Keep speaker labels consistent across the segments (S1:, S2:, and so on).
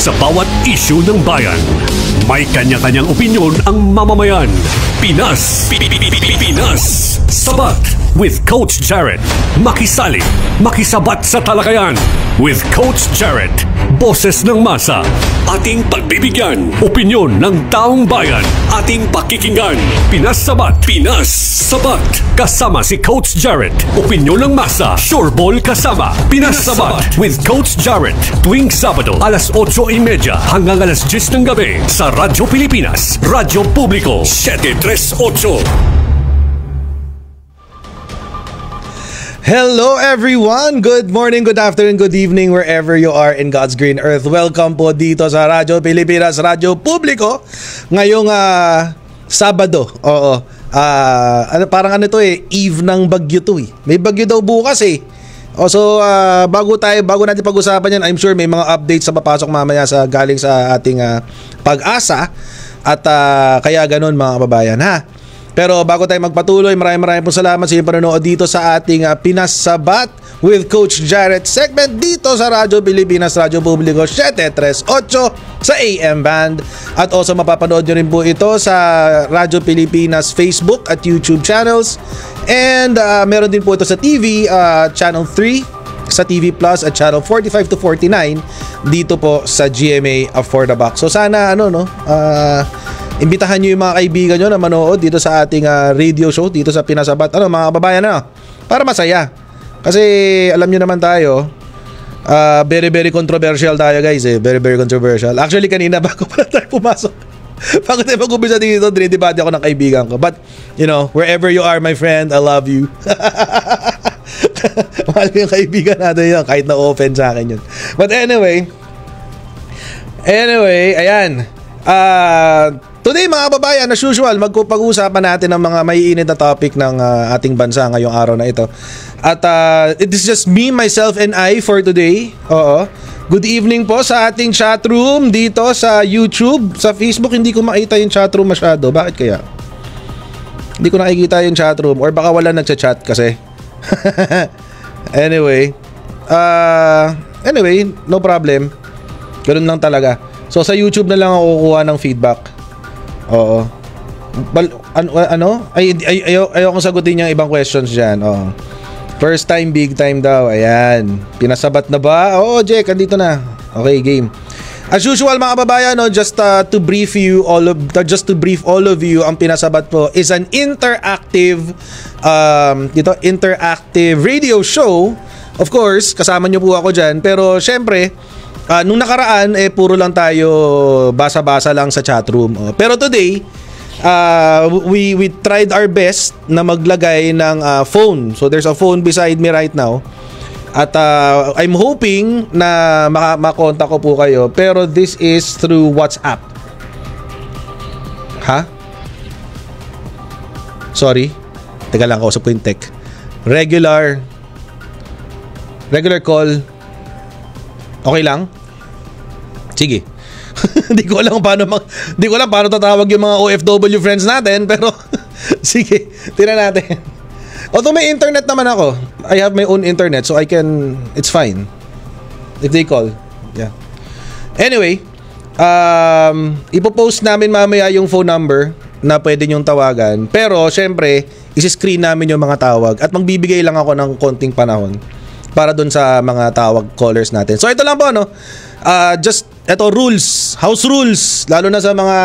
S1: Sa bawat isyu ng bayan, may kanya-kanyang opinyon ang mamamayan. Pinas Sabat with Coach Jared. Makisali, makisabat sa talakayan with Coach Jared. Boses ng masa, ating pagbibigyan. Opinyon ng taong bayan, ating pakikinggan. Pinas Sabat kasama si Coach Jared. Opinyon ng masa, sureball kasama. Pinas Sabat with Coach Jared. Tuwing Sabado, alas 8:30 hanggang alas 10 ng gabi sa Radyo Pilipinas, Radyo Publiko 738.
S2: Hello everyone! Good morning, good afternoon, good evening wherever you are in God's green earth. Welcome po dito sa Radyo Pilipinas, Radyo Publiko. Ngayong Sabado. Oo. Parang eve ng bagyo to eh. May bagyo daw bukas eh. So bago natin pag-usapan yan, I'm sure may mga updates sa papasok mamaya galing sa ating Pag-asa. At kaya ganun mga kababayan ha. Pero bago tayo magpatuloy, maraming po salamat sa inyong panonood dito sa ating Pinas Sabat with Coach Jared segment dito sa Radyo Pilipinas, Radyo Publiko 738 sa AM band. At also mapapanood nyo rin po ito sa Radyo Pilipinas Facebook at YouTube channels. And meron din po ito sa TV, Channel 3, sa TV Plus at Channel 45 to 49 dito po sa GMA For The Box. So sana imbitahan nyo yung mga kaibigan nyo na manood dito sa ating radio show dito sa Pinas Sabat. Mga kababayan para masaya. Kasi alam nyo naman tayo, very controversial tayo guys eh. Very controversial. Actually kanina bago pala tayo pumasok, bago tayo mag-umpisa dito, dinidebate ako ng kaibigan ko. But you know, wherever you are my friend, I love you. Mahal ko yung kaibigan natin yun, kahit na-open sa akin yun. But anyway, ayan. Today mga kababayan, as usual, magpag-uusapan natin ang mga maiinit na topic ng ating bansa ngayong araw na ito. At it is just me, myself, and I for today. Oo. Good evening po sa ating chat room dito sa YouTube. Sa Facebook, hindi ko makita yung chat room masyado. Bakit kaya? Hindi ko nakikita yung chat room. Or baka wala nagchat-chat kasi. Anyway, no problem. Ganun lang talaga. So sa YouTube na lang ako kukuha ng feedback. Oo. Ayokong sagutin yung ibang questions dyan. Oo. First time, big time daw. Ayan. Pinasabat na ba? Oo, Jake, andito na. Okay, game. As usual mga kababayan, just to brief all of you, ang Pinasabat po is an interactive radio show. Of course, kasama nyo po ako dyan. Pero syempre, nung nakaraan, puro lang tayo basa-basa lang sa chatroom. Pero today, we tried our best na maglagay ng phone. So there's a phone beside me right now. At I'm hoping na makontak ko po kayo. Pero this is through WhatsApp. Ha? Sorry. Teka lang, kausap ko yung tech. Regular call. Okay lang? Sige. Hindi ko alam paano tatawag yung mga OFW friends natin, pero sige, tingnan natin. Although may internet naman ako. I have my own internet, so it's fine if they call. Yeah. Anyway, ipopost namin mamaya yung phone number na pwede nyong tawagan. Pero syempre, isi-screen namin yung mga tawag at magbibigay lang ako ng konting panahon para dun sa mga tawag callers natin. So ito lang po house rules, lalo na sa mga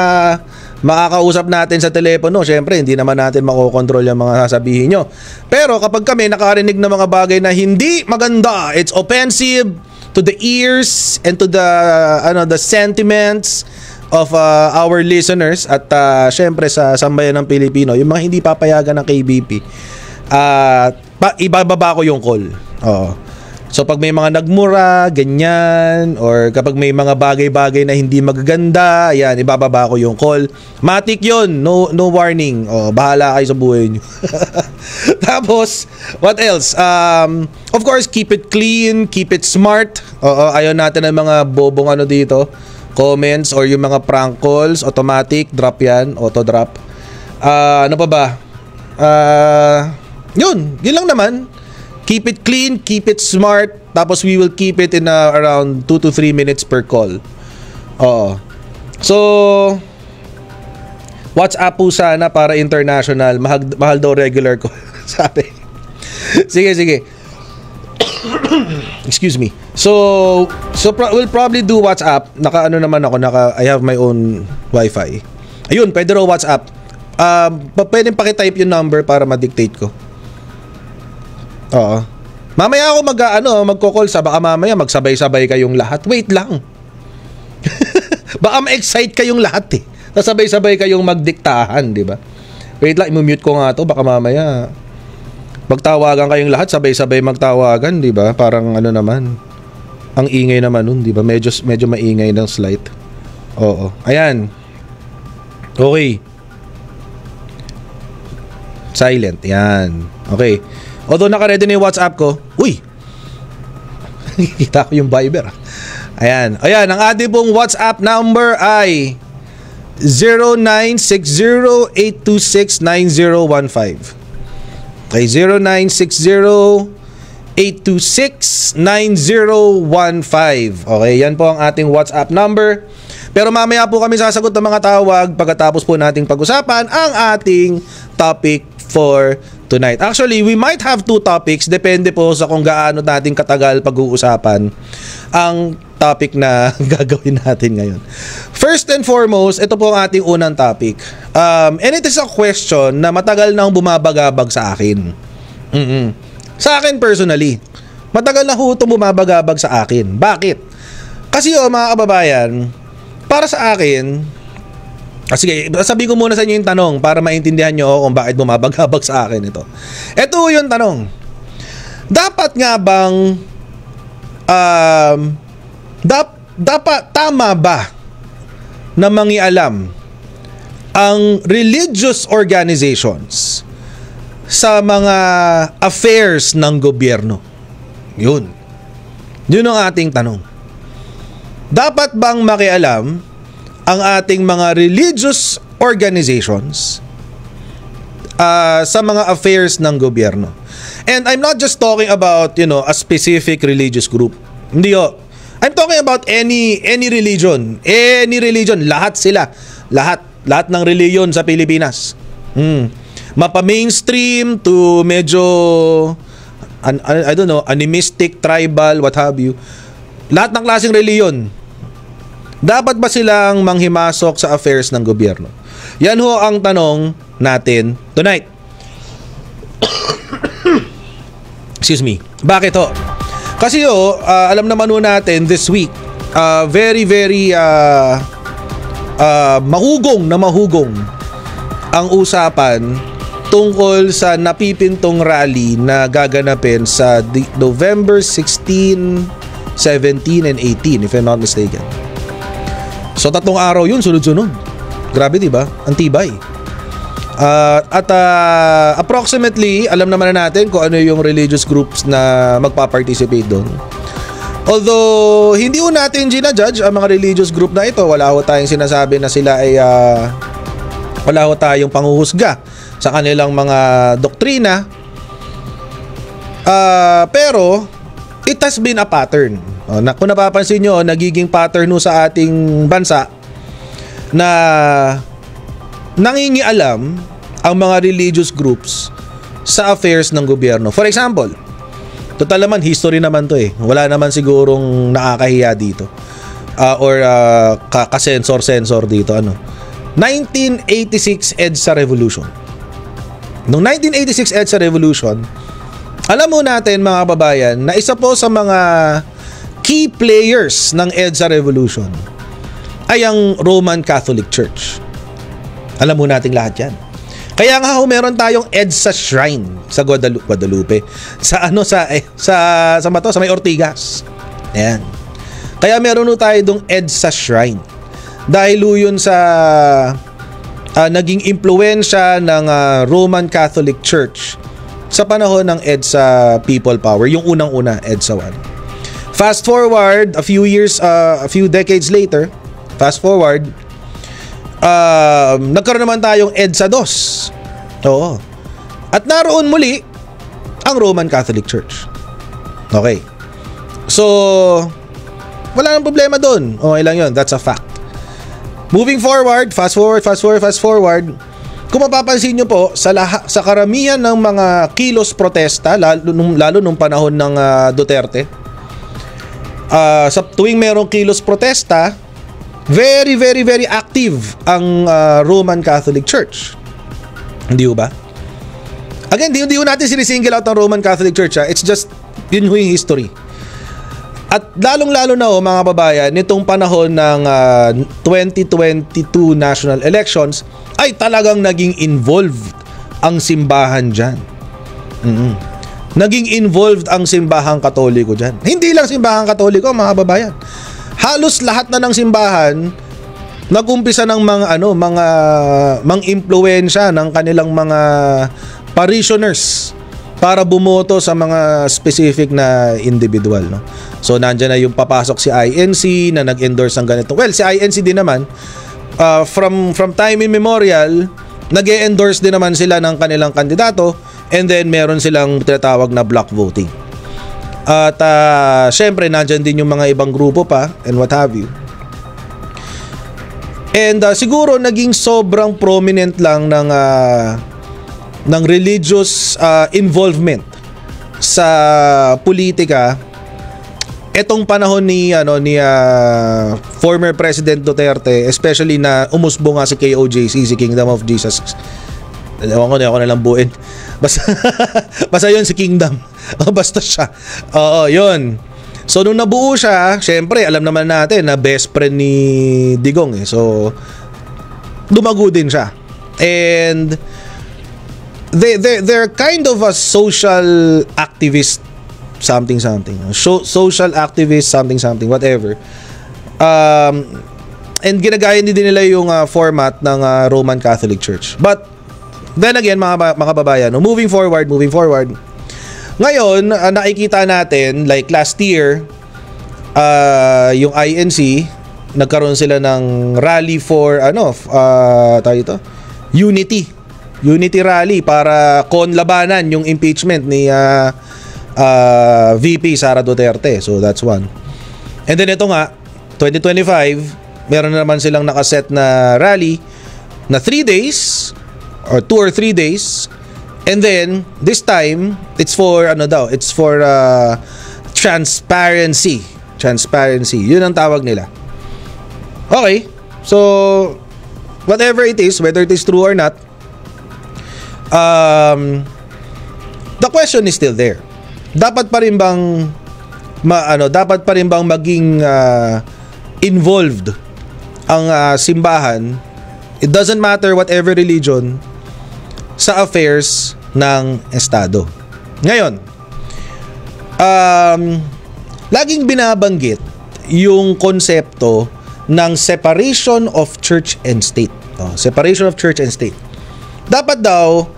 S2: makakausap natin sa telepono. Syempre hindi naman natin makokontrol yung mga sasabihin nyo. Pero kapag kami nakarinig ng mga bagay na hindi maganda, it's offensive to the ears and to the sentiments of our listeners at syempre sa sambayan ng Pilipino, yung mga hindi papayagan ng KBP, ibababa ko yung call. Oo. So pag may mga nagmura, ganyan, or kapag may mga bagay-bagay na hindi magaganda, ayan, ibababa ko yung call. Matik yun, no warning. Bahala kayo sa buhay nyo. Tapos, what else? Of course, keep it clean, keep it smart. Ayaw natin ng mga bobong dito, comments or yung mga prank calls, automatic, drop yan, auto-drop. Ano pa ba? Yun lang naman. Keep it clean, keep it smart. Tapos we will keep it in around 2 to 3 minutes per call. Oo. So, WhatsApp po sana para international. Mahal daw regular ko. Sabi. Sige. Excuse me. So we'll probably do WhatsApp. Naka-ano naman ako, I have my own Wi-Fi. Ayun, pwede raw WhatsApp. Pwedeng pakitype yung number para ma-dictate ko. Oo. Mamaya ako magko-call sa baka mamaya magsabay-sabay kayong lahat. Wait lang. Baka ma-excite kayong lahat eh. Sabay-sabay kayong magdiktahan, di ba? Wait lang, i-mute ko nga to, baka mamaya magtawagan kayong lahat, sabay-sabay magtawagan, di ba? Parang ano naman, ang ingay naman nun, di ba? Medyo maingay ng slight. Oo. Ayan. Okay. Silent. Yan. Okay. Although naka-ready na yung WhatsApp ko, uy! Kita ko yung Viber. Ayan. Ang ating pong WhatsApp number ay 0960-826-9015. Okay, 0960-826-9015. Okay, yan po ang ating WhatsApp number. Pero mamaya po kami sasagot ng mga tawag pagkatapos po nating pag-usapan ang ating topic for tonight. Actually, we might have two topics. Depende po sa kung gaano natin katagal pag-uusapan ang topic na gagawin natin ngayon. First and foremost, ito po ang ating unang topic. And it is a question na matagal nang bumabagabag sa akin. Sa akin personally, matagal na ho itong bumabagabag sa akin. Bakit? Kasi mga kababayan, para sa akin, sige, sabihin ko muna sa inyo yung tanong para maintindihan nyo kung bakit bumabagabag sa akin ito. Ito yung tanong. Dapat nga bang dapat tama ba na mangialam ang religious organizations sa mga affairs ng gobyerno? Yun ang ating tanong. Dapat bang makialam ang ating mga religious organizations sa mga affairs ng gobyerno? And I'm not just talking about, a specific religious group. Hindi ho. I'm talking about any religion. Any religion. Lahat sila. Lahat ng religion sa Pilipinas. Mapa-mainstream to medyo, I don't know, animistic, tribal, what have you. Lahat ng klaseng religion. Dapat ba silang manghimasok sa affairs ng gobyerno? Yan ho ang tanong natin tonight. Excuse me. Bakit ho? Kasi alam naman ho natin this week, very mahugong ang usapan tungkol sa napipintong rally na gaganapin sa November 16, 17, and 18, if I'm not mistaken. So 3 araw yun, sunod-sunod. Grabe, diba? Ang tibay. Approximately, alam naman na natin kung ano yung religious groups na magpa-participate doon. Although, hindi ho natin ginajudge ang mga religious group na ito. Wala ho tayong sinasabi na sila ay wala ho tayong panghuhusga sa kanilang mga doktrina. Pero, it has been a pattern. Kung napapansin nyo, nagiging pattern ho sa ating bansa na nangingialam ang mga religious groups sa affairs ng gobyerno. For example, total naman, history naman to eh. Wala naman sigurong nakakahiya dito. Or ka-sensor dito. 1986 EDSA Revolution. Noong 1986 EDSA Revolution, alam mo natin mga kababayan na isa po sa mga key players ng EDSA Revolution ay ang Roman Catholic Church. Alam mo nating lahat yan. Kaya nga meron tayong EDSA Shrine sa Guadalupe. Sa may Ortigas. Ayan. Kaya meron tayo dong EDSA Shrine. Dahil yun sa naging impluwensya ng Roman Catholic Church sa panahon ng EDSA People Power, yung unang-una EDSA 1. Fast forward a few decades later, nagkaroon naman tayong EDSA 2. Oo. At naroon muli ang Roman Catholic Church. Okay. So, wala nang problema doon. Okay lang yun. That's a fact. Moving forward, fast forward. Kung mapapansin nyo po, sa karamihan ng mga kilos protesta, lalo nung panahon ng Duterte, sa tuwing merong kilos protesta, very, very, very active ang Roman Catholic Church. Hindi ba? Again, hindi natin sinisingle out ang Roman Catholic Church. It's just, yun yung history. At lalong-lalo na mga babayan, nitong panahon ng 2022 national elections, ay talagang naging involved ang simbahan dyan. Naging involved ang simbahang Katoliko dyan. Hindi lang simbahang Katoliko, mga babayan. Halos lahat na ng simbahan nagumpisa ng mga impluwensya ng kanilang mga parishioners para bumoto sa mga specific na individual, no? So nandiyan na yung papasok si INC na nag-endorse ng ganito. Well, si INC din naman from time immemorial, nag-endorse din naman sila ng kanilang kandidato, and then meron silang tinatawag na block voting. At syempre nandiyan din yung mga ibang grupo pa and what have you. And siguro naging sobrang prominent lang ng religious involvement sa politika etong panahon ni former President Duterte, especially na umusbo nga si KOJC, si Kingdom of Jesus. Ewan ko na lang buuin. Basta yun si Kingdom. Basta siya. Oo, yun. So nung nabuo siya, syempre alam naman natin na best friend ni Digong eh. So dumago din siya. And they're kind of a social activist something. Social activist something whatever. And ginagaya din nila yung format ng Roman Catholic Church. But then again, mga babayan, moving forward. Ngayon, nakikita natin like last year, yung INC nagkaroon sila ng rally for Unity rally para konlabanan yung impeachment ni VP Sara Duterte. So that's one. And then ito nga 2025, meron na naman silang nakaset na rally na 3 days or 2 or 3 days. And then this time it's for transparency. Yun ang tawag nila. Okay. So whatever it is, whether it is true or not, the question is still there. Dapat pa rin bang maging involved ang simbahan, it doesn't matter whatever religion, sa affairs ng estado. Ngayon, laging binabanggit yung konsepto ng separation of church and state. Separation of church and state. Dapat daw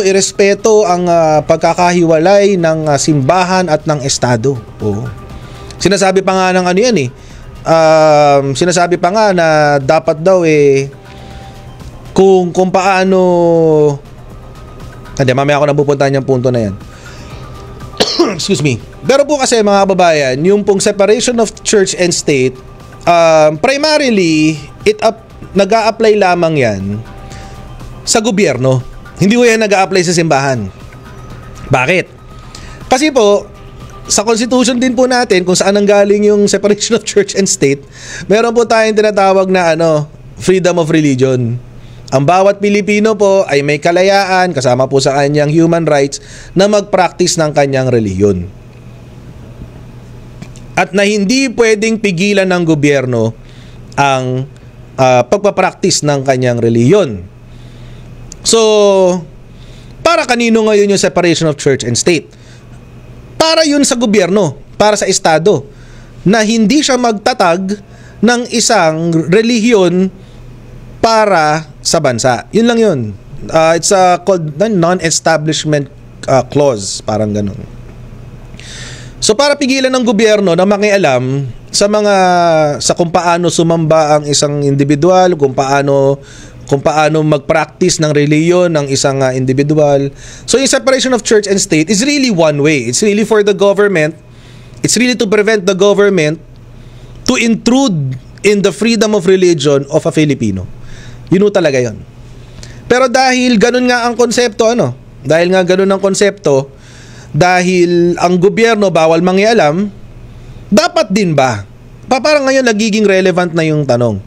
S2: irespeto ang pagkakahiwalay ng simbahan at ng estado. Sinasabi pa nga ng sinasabi pa nga na dapat daw kung paano, mamaya ako napupuntahan yung punto na yan. Excuse me. Pero po kasi mga babayan, yung pong separation of church and state, primarily nag-a-apply lamang yan sa gobyerno. Hindi ko yan nag-a-apply sa simbahan. Bakit? Kasi po, sa Constitution din po natin, kung saan nanggaling yung separation of church and state, meron po tayong tinatawag na freedom of religion. Ang bawat Pilipino po ay may kalayaan, kasama po sa kanyang human rights, na mag-practice ng kanyang reliyon. At na hindi pwedeng pigilan ng gobyerno ang pagpapractice ng kanyang reliyon. So, para kanino ngayon yung separation of church and state? Para yun sa gobyerno, para sa estado, na hindi siya magtatag ng isang relihiyon para sa bansa. Yun lang yun. It's called non-establishment clause, parang ganun. So para pigilan ng gobyerno na makialam sa kung paano sumamba ang isang individual, kung paano mag-practice ng reliyon ng isang individual. So yung separation of church and state is really one way. It's really for the government. It's really to prevent the government to intrude in the freedom of religion of a Filipino. Yun talaga yon. Pero dahil ganun nga ang konsepto, dahil ang gobyerno bawal mangialam, dapat din ba? Parang ngayon nagiging relevant na yung tanong.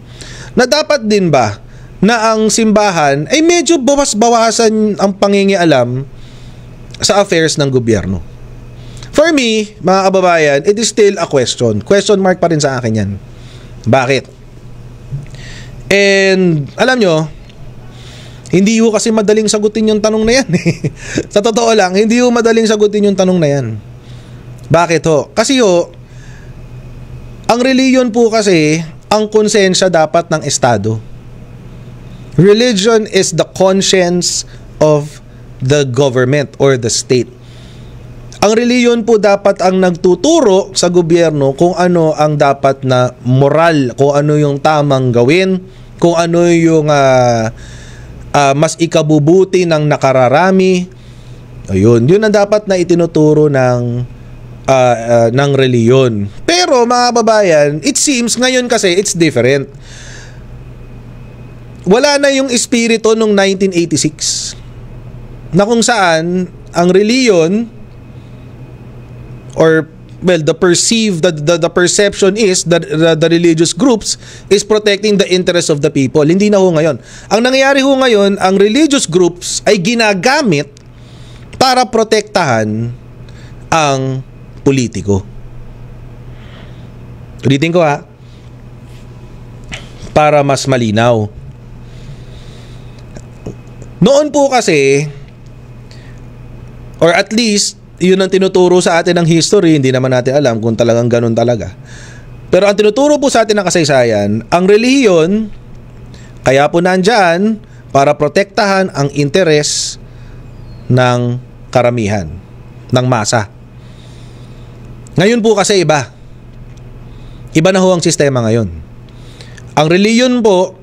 S2: Na dapat din ba na ang simbahan ay medyo bawas-bawasan ang pangingialam sa affairs ng gobyerno? For me, mga kababayan, it is still a question. Question mark pa rin sa akin yan. Bakit? And alam nyo, hindi ho kasi madaling sagutin yung tanong na yan. Sa totoo lang, hindi ho madaling sagutin yung tanong na yan. Bakit ho? Kasi ho, ang reliyon po kasi, ang konsensya dapat ng Estado. Religion is the conscience of the government or the state. Ang reliyon po dapat ang nagtuturo sa gobyerno kung ano ang dapat na moral, kung ano yung tamang gawin, kung ano yung mas ikabubuti ng nakararami. Ayun, yun ang dapat na itinuturo ng reliyon. Pero mga babayan, it seems ngayon kasi it's different. Wala na yung espiritu nung 1986 na kung saan ang reliyon or the perception is that the religious groups is protecting the interests of the people. Hindi na ho ngayon. Ang nangyayari ho ngayon, ang religious groups ay ginagamit para protektahan ang politiko. Ulitin ko para mas malinaw. Noon po kasi, or at least yun ang tinuturo sa atin ng history, hindi naman natin alam kung talagang ganun talaga. Pero ang tinuturo po sa atin ng kasaysayan, ang relihiyon, kaya po nandyan para protektahan ang interes ng karamihan, ng masa. Ngayon po kasi iba. Iba na ho ang sistema ngayon. Ang relihiyon po,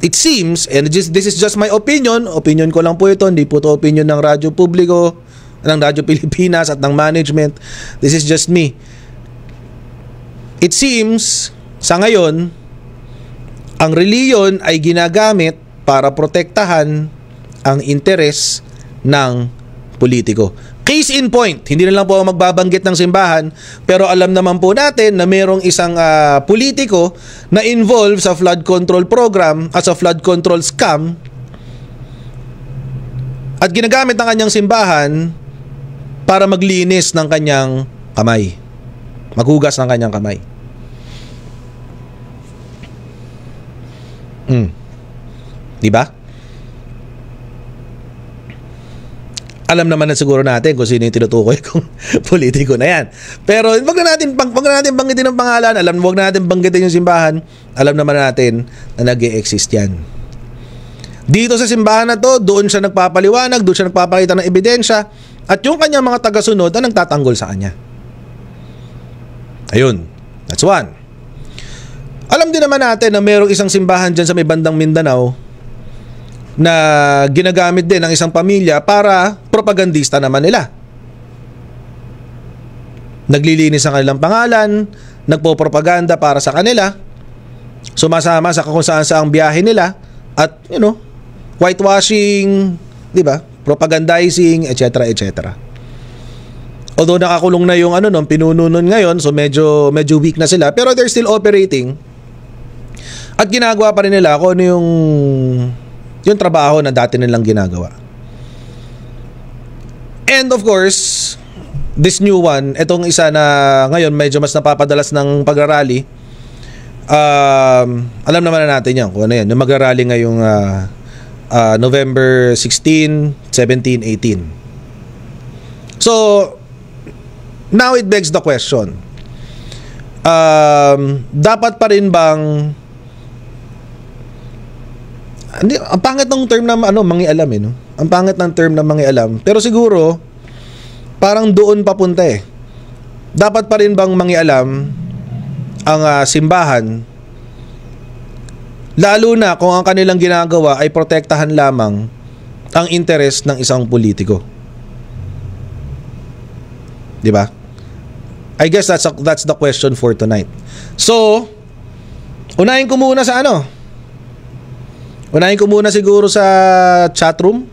S2: it seems, and this is just my opinion ko lang po ito, hindi po ito opinion ng Radyo Publiko, ng Radyo Pilipinas at ng management. This is just me. It seems, sa ngayon, ang reliyon ay ginagamit para protektahan ang interes ng politiko. Case in point, hindi na lang po ako magbabanggit ng simbahan, pero alam naman po natin na mayroong isang politiko na involved sa flood control program at sa flood control scam at ginagamit ng kanyang simbahan para maglinis ng kanyang kamay. Maghugas ng kanyang kamay. Diba? Alam naman na siguro natin kung sino yung tinutukoy kung politiko na yan. Pero wag na natin banggitin ang pangalan. Wag na natin banggitin yung simbahan. Alam naman natin na nag-e-exist yan. Dito sa simbahan na to, doon siya nagpapaliwanag, doon siya nagpapakita ng ebidensya, at yung kanyang mga tagasunod na nagtatanggol sa kanya. Ayun. That's one. Alam din naman natin na mayroong isang simbahan dyan sa may bandang Mindanao na ginagamit din ng isang pamilya para propagandista naman nila. Naglilinis ang kanilang pangalan, nagpo-propaganda para sa kanila, sumasama sa kung saan saang biyahe nila, at whitewashing, di ba? Propagandizing, etc. etc. Although nakakulong na yung pinuno nun ngayon, so medyo weak na sila, pero they're still operating. At ginagawa pa rin nila kung ano yung trabaho na dati nilang ginagawa. And of course, this new one, itong isa na ngayon medyo mas napapadalas ng pagrarally, alam naman na natin yan kung ano yan, yung magrarally ngayong November 16, 17, 18. So, now it begs the question, dapat pa rin bang ang pangit ng term na mangialam no? Ang pangit ng term na mangialam, pero siguro parang doon papunta Dapat pa rin bang mangialam ang simbahan, lalo na kung ang kanilang ginagawa ay protektahan lamang ang interes ng isang politiko? Di ba? I guess that's the question for tonight. So, Unahin ko muna sa ano? Unahin ko muna siguro sa chatroom.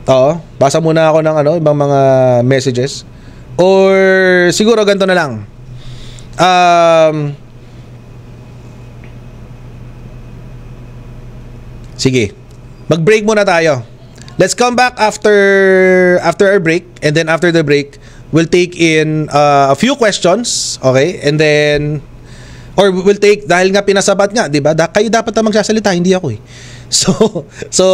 S2: Oo, basa muna ako ng ibang mga messages. Or siguro ganito na lang. Sige. Mag-break muna tayo. Let's come back after our break, and then after the break, we'll take in a few questions, okay? And then we'll take, dahil nga pinasabat nga, 'di ba? Kayo dapat na magsasalita, hindi ako eh. So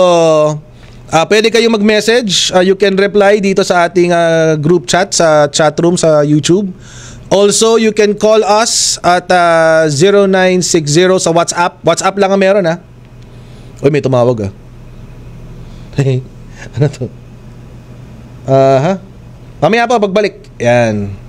S2: pwede kayong mag-message, you can reply dito sa ating group chat sa chat room sa YouTube. Also, you can call us at 0960 sa WhatsApp. WhatsApp lang ang meron ha. Uy, may tumawag ah. Ano to? Mamaya pa pagbalik. Yan.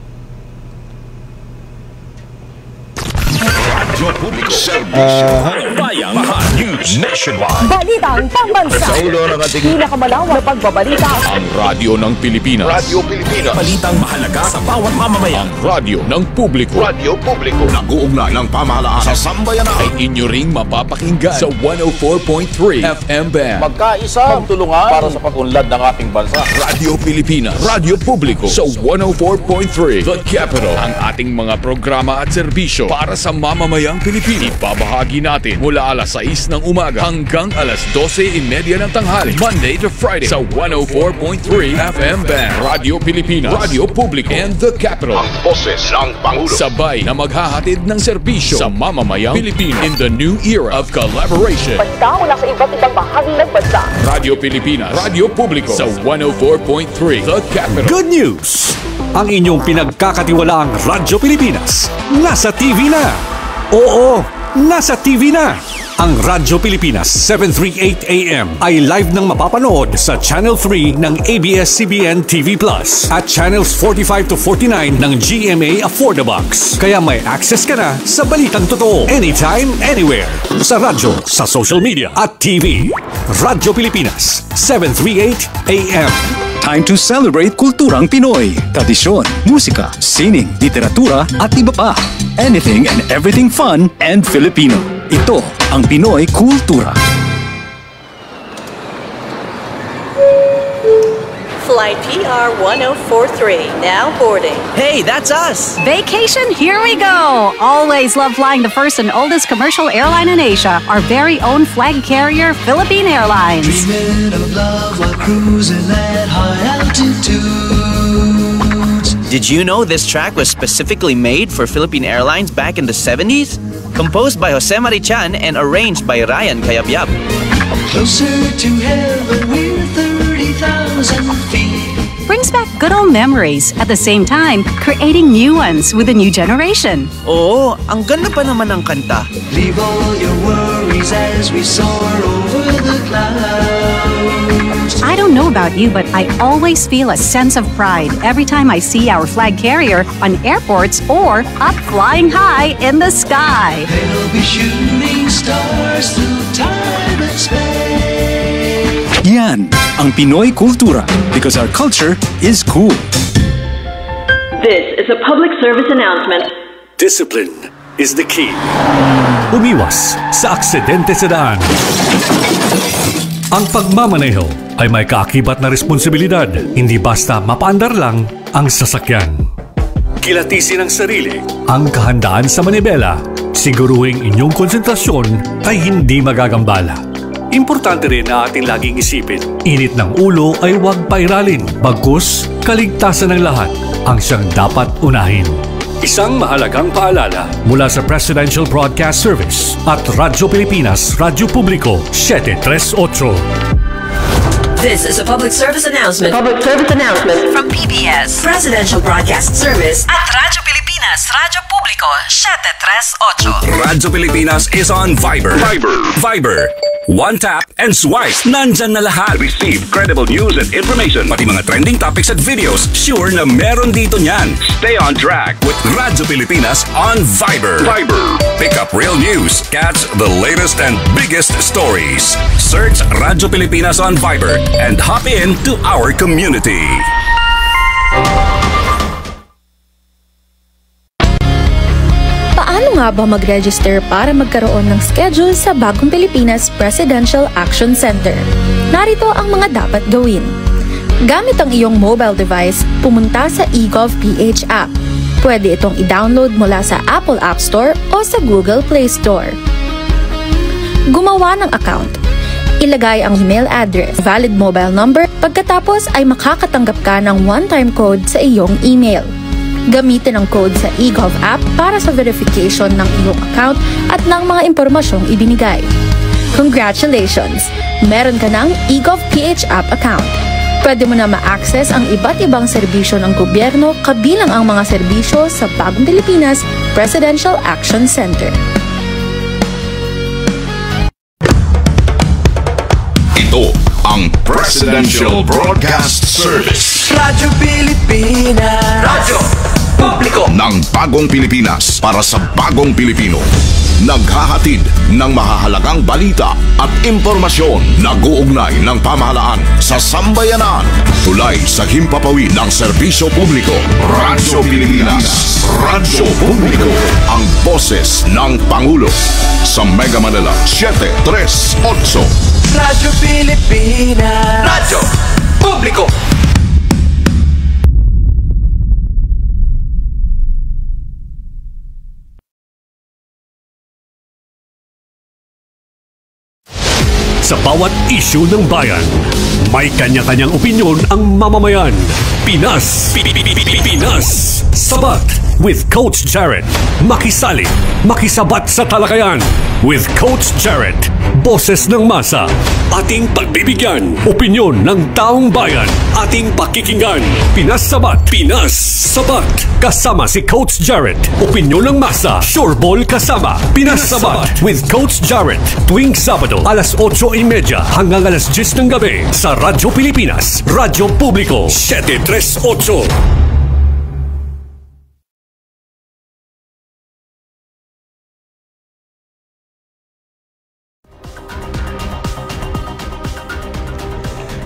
S3: Bayang News Nationwide.
S4: Balitang pambansa.
S3: Sa ulo ng ating
S4: Pinakamalawak na pagbabalita.
S3: ang radyo ng Pilipinas. Radyo Pilipinas. Balitang mahalaga sa bawat mamamayan. Ang radyo ng publiko. Radyo publiko. Nag-uugnay ng pamahalaan sa sambayanan. Ay inyo ring mapapakinggan sa 104.3 FM band.
S5: Magkaisa, magtulungan para sa pag-unlad ng ating bansa.
S3: Radyo Pilipinas. Radyo publiko sa 104.3 The Capital. Ang ating mga programa at serbisyo para sa mamamayang Pilipino. Ibabahagi natin mula alas 6 ng umaga hanggang alas 12:30 ng tanghali. Monday to Friday sa 104.3 FM band. Radyo Pilipinas, Radyo Publiko, and The Capital. Ang boses ng Pangulo. Sabay na maghahatid ng serbisyo sa mamamayang Pilipino in the new era of collaboration.
S4: Basta mula sa iba't ibang bahagi ng bansa.
S3: Radyo Pilipinas, Radyo Publiko sa 104.3 The Capital.
S1: Good news! Ang inyong pinagkakatiwalaang Radyo Pilipinas nasa TV na. Oo, nasa TV na. Ang Radyo Pilipinas 738 AM ay live nang mapapanood sa Channel 3 ng ABS-CBN TV Plus at Channels 45 to 49 ng GMA Affordabox. Kaya may access ka na sa balitang totoo anytime, anywhere. Sa radyo, sa social media at TV. Radyo Pilipinas 738 AM.
S6: Time to celebrate kulturang Pinoy. Tradisyon, musika, sining, literatura at iba pa. Anything and everything fun and Filipino. Ito ang Pinoy Kultura.
S7: Flight PR 1043, now boarding.
S8: Hey, that's us!
S9: Vacation, here we go! Always love flying the first and oldest commercial airline in Asia, our very own flag carrier, Philippine Airlines.
S10: Dreaming of love while cruising at high altitudes.
S8: Did you know this track was specifically made for Philippine Airlines back in the 70s? Composed by Jose Marichan and arranged by Ryan Cayabyab.
S10: Closer to heaven, we're 30,000 feet.
S9: Brings back good old memories, at the same time, creating new ones with a new generation.
S8: Oo, ang ganda pa naman ng kanta.
S10: Leave all your worries as we soar over the clouds.
S9: I don't know about you, but I always feel a sense of pride every time I see our flag carrier on airports or up flying high in the sky.
S10: They'll be shooting stars through time and space.
S6: Yan ang Pinoy Kultura because our culture is cool.
S7: This is a public service announcement.
S1: Discipline is the key. Umiwas sa aksidente sa daan. Ang pagmamaneho ay may kaakibat na responsibilidad, hindi basta mapaandar lang ang sasakyan. Kilatisin ang sarili, ang kahandaan sa manibela, siguruhing inyong konsentrasyon ay hindi magagambala. Importante rin na ating laging isipin, init ng ulo ay huwag pairalin, bagkus kaligtasan ng lahat ang siyang dapat unahin. Isang mahalagang paalala mula sa Presidential Broadcast Service at Radyo Pilipinas, Radyo Publiko 738.
S7: This is a public service announcement. Public service announcement from PBS, Presidential Broadcast Service at Radyo Pilipinas, Radyo Publiko 738.
S1: Radyo Pilipinas is on Viber. Viber. One tap and swipe. Nandyan na lahat. Receive credible news and information. Pati mga trending topics at videos. Sure na meron dito niyan. Stay on track with Radyo Pilipinas on Viber. Pick up real news. Catch the latest and biggest stories. Search Radyo Pilipinas on Viber and hop in to our community.
S4: Paano nga
S11: nga ba mag-register para magkaroon ng schedule sa Bagong Pilipinas Presidential Action Center? Narito ang mga dapat gawin. Gamit ang iyong mobile device, pumunta sa eGovPH app. Pwede itong i-download mula sa Apple App Store o sa Google Play Store. Gumawa ng account. Ilagay ang email address, valid mobile number, pagkatapos ay makakatanggap ka ng one-time code sa iyong email. Gamitin ang code sa eGov app para sa verification ng iyong account at ng mga impormasyong ibinigay. Congratulations! Meron ka ng eGovPH app account. Pwede mo na ma-access ang iba't ibang serbisyo ng gobyerno kabilang ang mga serbisyo sa Bagong Pilipinas Presidential Action Center.
S3: Ito ang Presidential Broadcast Service.
S10: Radyo Pilipinas. Radyo Publiko
S3: ng Bagong Pilipinas para sa Bagong Pilipino. Naghahatid ng mahahalagang balita at impormasyon na guugnay ng pamahalaan sa sambayanan. Tulay sa himpapawid ng serbisyo publiko. Radyo Pilipinas. Radyo Publiko. Ang boses ng Pangulo. Sa Mega Manila 738.
S10: Radyo Pilipinas. Radyo Publiko.
S1: Sa bawat issue ng bayan, may kanya-kanyang opinyon ang mamamayan. Pinas, Pinas, Sabat with Coach Jared. Makisali, makisabat sa talakayan with Coach Jared. Boses ng masa, ating pagbibigyan. Opinyon ng taong bayan, ating pakikinggan. Pinas Sabat, Pinas Sabat. Kasama si Coach Jared. Opinyon ng masa, sure ball kasama. Pinas Sabat with Coach Jared. Tuwing Sabado, alas 8:30 hanggang alas 10 ng gabi sa Radyo Pilipinas, Radyo Publiko, 738.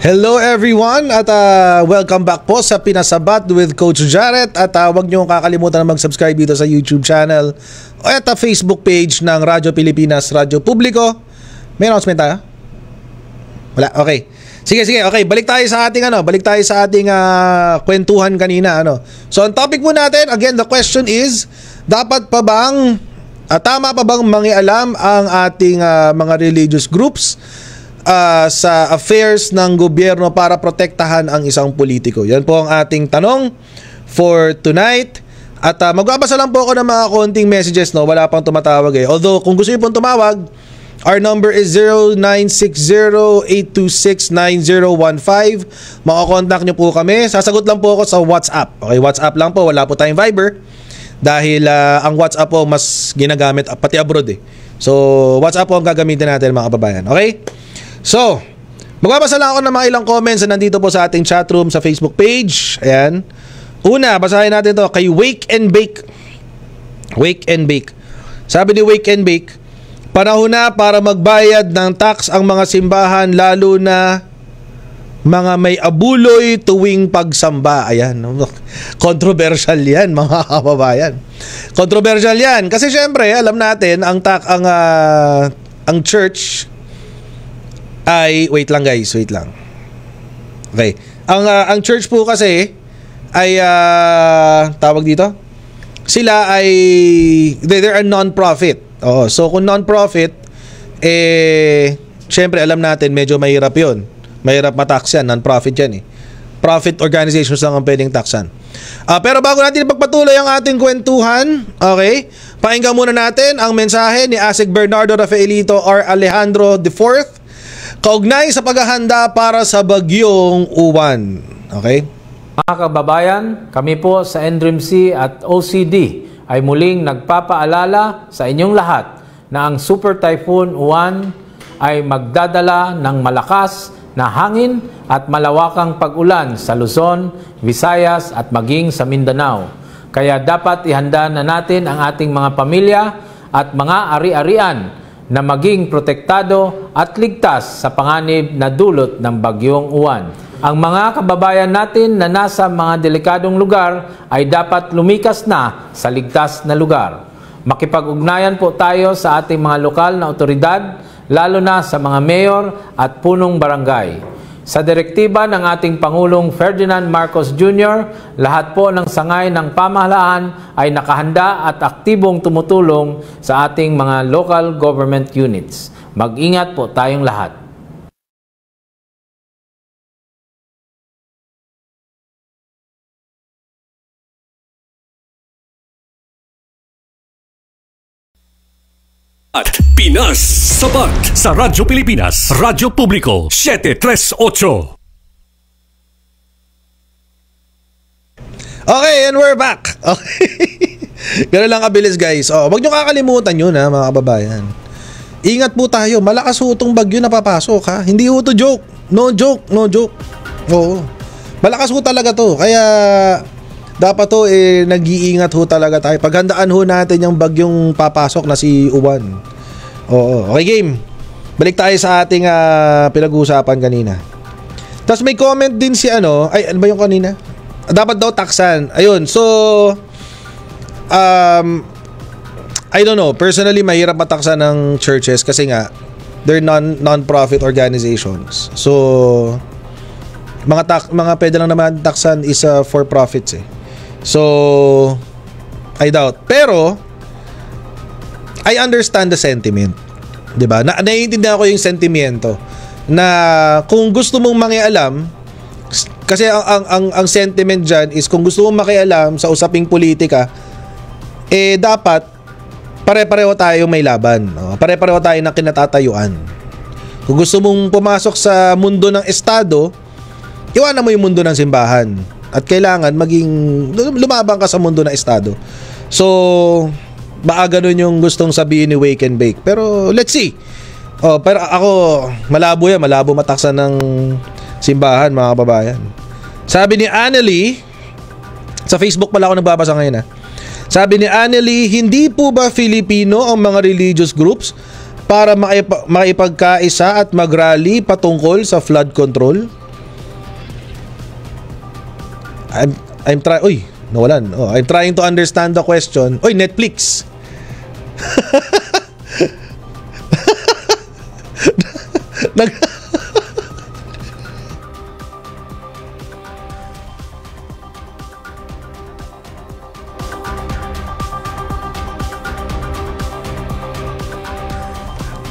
S2: Hello everyone at welcome back po sa Pinasabat with Coach Jared at huwag niyo kakalimutan na mag-subscribe dito sa YouTube channel o at Facebook page ng Radyo Pilipinas, Radyo Publiko. May announcement tayo? Wala, okay. Sige, okay. Balik tayo sa ating kwentuhan kanina, So, ang topic mo natin, again, the question is, dapat pa bang tama pa bang mangialam ang ating mga religious groups sa affairs ng gobyerno para protektahan ang isang politiko? Yan po ang ating tanong for tonight. At magbabasa lang po ako ng mga konting messages, wala pang tumatawag Although kung gusto niyo pong tumawag, our number is 0960-826-9015. Makakontakt niyo po kami. Sasagot lang po ako sa WhatsApp. Okay, WhatsApp lang po, wala po tayong Viber dahil ang WhatsApp po mas ginagamit pati abroad So WhatsApp po ang gagamitin natin mga kababayan. Okay? So, magbabasa lang ako ng mga ilang comments na nandito po sa ating chat room sa Facebook page. Ayan. Una, basahin natin to kay Wake and Bake. Wake and Bake. Sabi ni Wake and Bake, panahon na para magbayad ng tax ang mga simbahan, lalo na mga may abuloy tuwing pagsamba. Ayan. Controversial yan, mga kababayan. Controversial yan. Kasi syempre, alam natin, ang church ay, wait lang. Okay. Ang church po kasi ay tawag dito. Sila ay they're a non-profit. So kung non-profit syempre alam natin medyo mahirap 'yon. Mahirap matax yan, non-profit yan Profit organizations lang ang pwedeng taxan. Pero bago natin ipagpatuloy ang ating kwentuhan, okay? Pakinggan muna natin ang mensahe ni Asik Bernardo Rafaelito R. Alejandro IV. Kaugnay sa paghahanda para sa bagyong Uwan. Okay?
S12: Mga kababayan, kami po sa NDRIMC at OCD ay muling nagpapaalala sa inyong lahat na ang Super Typhoon Uwan ay magdadala ng malakas na hangin at malawakang pag-ulan sa Luzon, Visayas at maging sa Mindanao. Kaya dapat ihanda na natin ang ating mga pamilya at mga ari-arian na maging protektado at ligtas sa panganib na dulot ng bagyong Uwan. Ang mga kababayan natin na nasa mga delikadong lugar ay dapat lumikas na sa ligtas na lugar. Makipag-ugnayan po tayo sa ating mga lokal na otoridad, lalo na sa mga mayor at punong barangay. Sa direktiba ng ating Pangulong Ferdinand Marcos Jr., lahat po ng sangay ng pamahalaan ay nakahanda at aktibong tumutulong sa ating mga local government units. Mag-ingat po tayong lahat.
S1: At Pinas Sabat sa Radyo Pilipinas, Radyo Publiko, 738.
S2: Okay, and we're back. Okay. Ganun lang kabilis, guys. Wag nyo kakalimutan yun, ha, mga kababayan. Ingat po tayo. Malakas ho itong bagyo na papasok, ha. Hindi ho ito joke. No joke, no joke. Oo. Malakas ho talaga to. Kaya dapat to nag-iingat ho talaga tayo. Paghandaan ho natin yung bagyong papasok na si Uwan. Oo. Okay, game. Balik tayo sa ating pinag-uusapan kanina. Tapos may comment din si ano ba yung kanina? Dapat daw taksan. Ayun. So I don't know. Personally, mahirap mataksan ng churches kasi nga they're non-profit organizations. So mga pwede lang naman taksan is for profits eh. So, I doubt. Pero, I understand the sentiment. Diba? Naiintindihan ko yung sentimento na kung gusto mong makialam, kasi ang sentiment dyan is kung gusto mong makialam sa usaping politika, dapat pare-pareho tayo may laban. No? Pare-pareho tayo ng kinatatayuan. Kung gusto mong pumasok sa mundo ng estado, iwanan mo yung mundo ng simbahan. At kailangan maging lumabang ka sa mundo ng estado. So, baka ganun yung gustong sabihin ni Wake and Bake. Pero, let's see. Pero ako, malabo yan. Malabo mataksan ng simbahan, mga kababayan. Sabi ni Annelie, sa Facebook pala ako nagbabasa ngayon, ha. Sabi ni Annelie, hindi po ba Filipino ang mga religious groups para maipagkaisa at mag-rally patungkol sa flood control? I'm trying to understand the question. Oy, Netflix.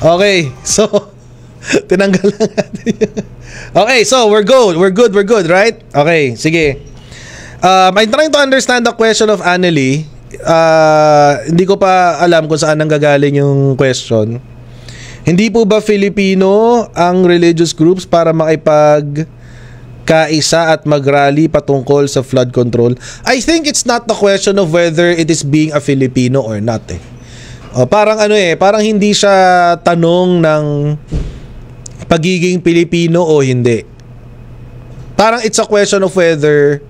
S2: Okay, so tinanggal lang natin. Okay, so we're good, right? Okay, sige. I'm trying to understand the question of Annelie. Hindi ko pa alam kung saan nanggagaling yung question. Hindi po ba Filipino ang religious groups para makipagkaisa at mag-rally patungkol sa flood control? I think it's not the question of whether it is being a Filipino or not eh. Parang parang hindi siya tanong ng pagiging Pilipino o hindi. Parang it's a question of whether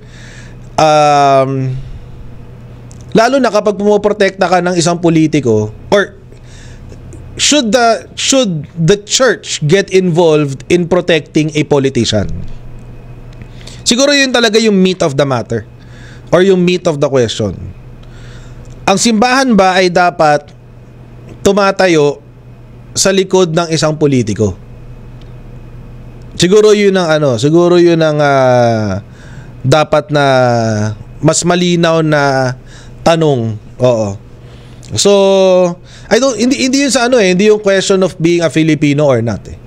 S2: lalo na kapag pumoprotekta ka ng isang politiko, or should the church get involved in protecting a politician? Siguro yun talaga yung meat of the matter or yung meat of the question. Ang simbahan ba ay dapat tumatayo sa likod ng isang politiko? Siguro yun ang dapat na mas malinaw na tanong. Oo. So, hindi yun sa hindi yung question of being a Filipino or not eh.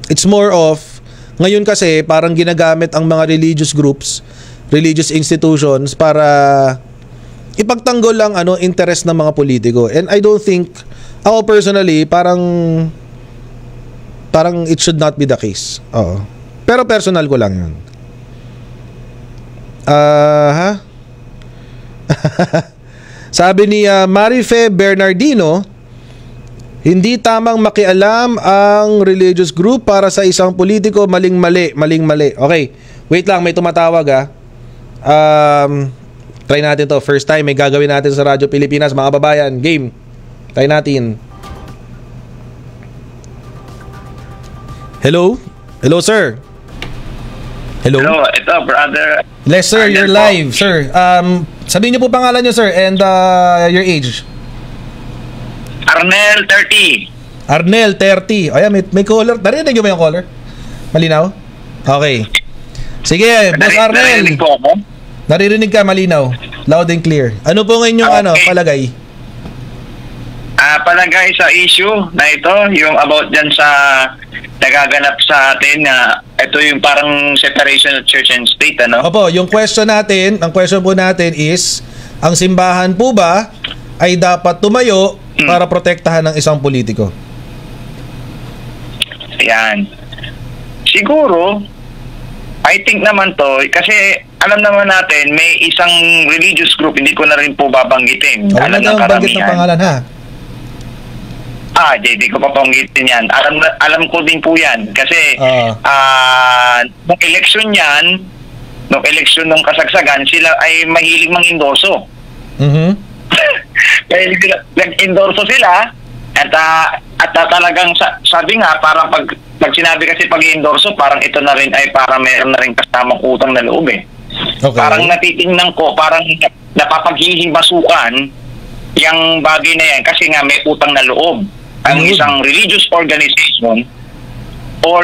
S2: It's more of ngayon kasi parang ginagamit ang mga religious groups, religious institutions para ipagtanggol lang interest ng mga politiko. And I don't think, ako personally, parang it should not be the case. Oo. Pero personal ko lang yun. Sabi ni Marife Bernardino, hindi tamang makialam ang religious group para sa isang politiko, maling-mali. Okay, wait lang, may tumatawag try natin to. First time may gagawin natin sa Radyo Pilipinas, mga kababayan. Game. Try natin. Hello? Hello, sir. Hello?
S13: Hello, ito, brother.
S2: Yes, sir. You're live, sir. Sabihin niyo po pangalan niyo, sir, and your age.
S13: Arnel, 30.
S2: Arnel, 30. Ayan, may caller. Narinig niyo ba yung caller? Malinaw? Okay. Sige, Boss Arnel.
S13: Narinig po ako?
S2: Naririnig ka, malinaw. Loud and clear. Ano po ngayon yung palagay?
S13: Palagay sa issue na ito, yung about dyan sa nagaganap sa atin na ito yung parang separation of church and state, ano?
S2: Opo, yung question po natin is, ang simbahan po ba ay dapat tumayo para protektahan ng isang politiko?
S13: Ayan. Siguro, I think naman to, kasi alam naman natin, may isang religious group, hindi ko na rin po babanggitin.
S2: Alam na banggit ng pangalan, ha?
S13: Hindi ko pa panggitin yan. Alam ko din po yan. Kasi, nung eleksyon yan, nung eleksyon nung kasagsagan, sila ay mahilig mang-endorso. Nag-endorso sila, at talagang sabi nga, parang pag sinabi kasi pag-endorso, parang ito na rin ay parang meron na rin kasamang utang na loob eh. Okay. Parang natitingnan ko, parang napapaghihimasukan yung bagay na yan kasi nga may utang na loob. Ang isang religious organization or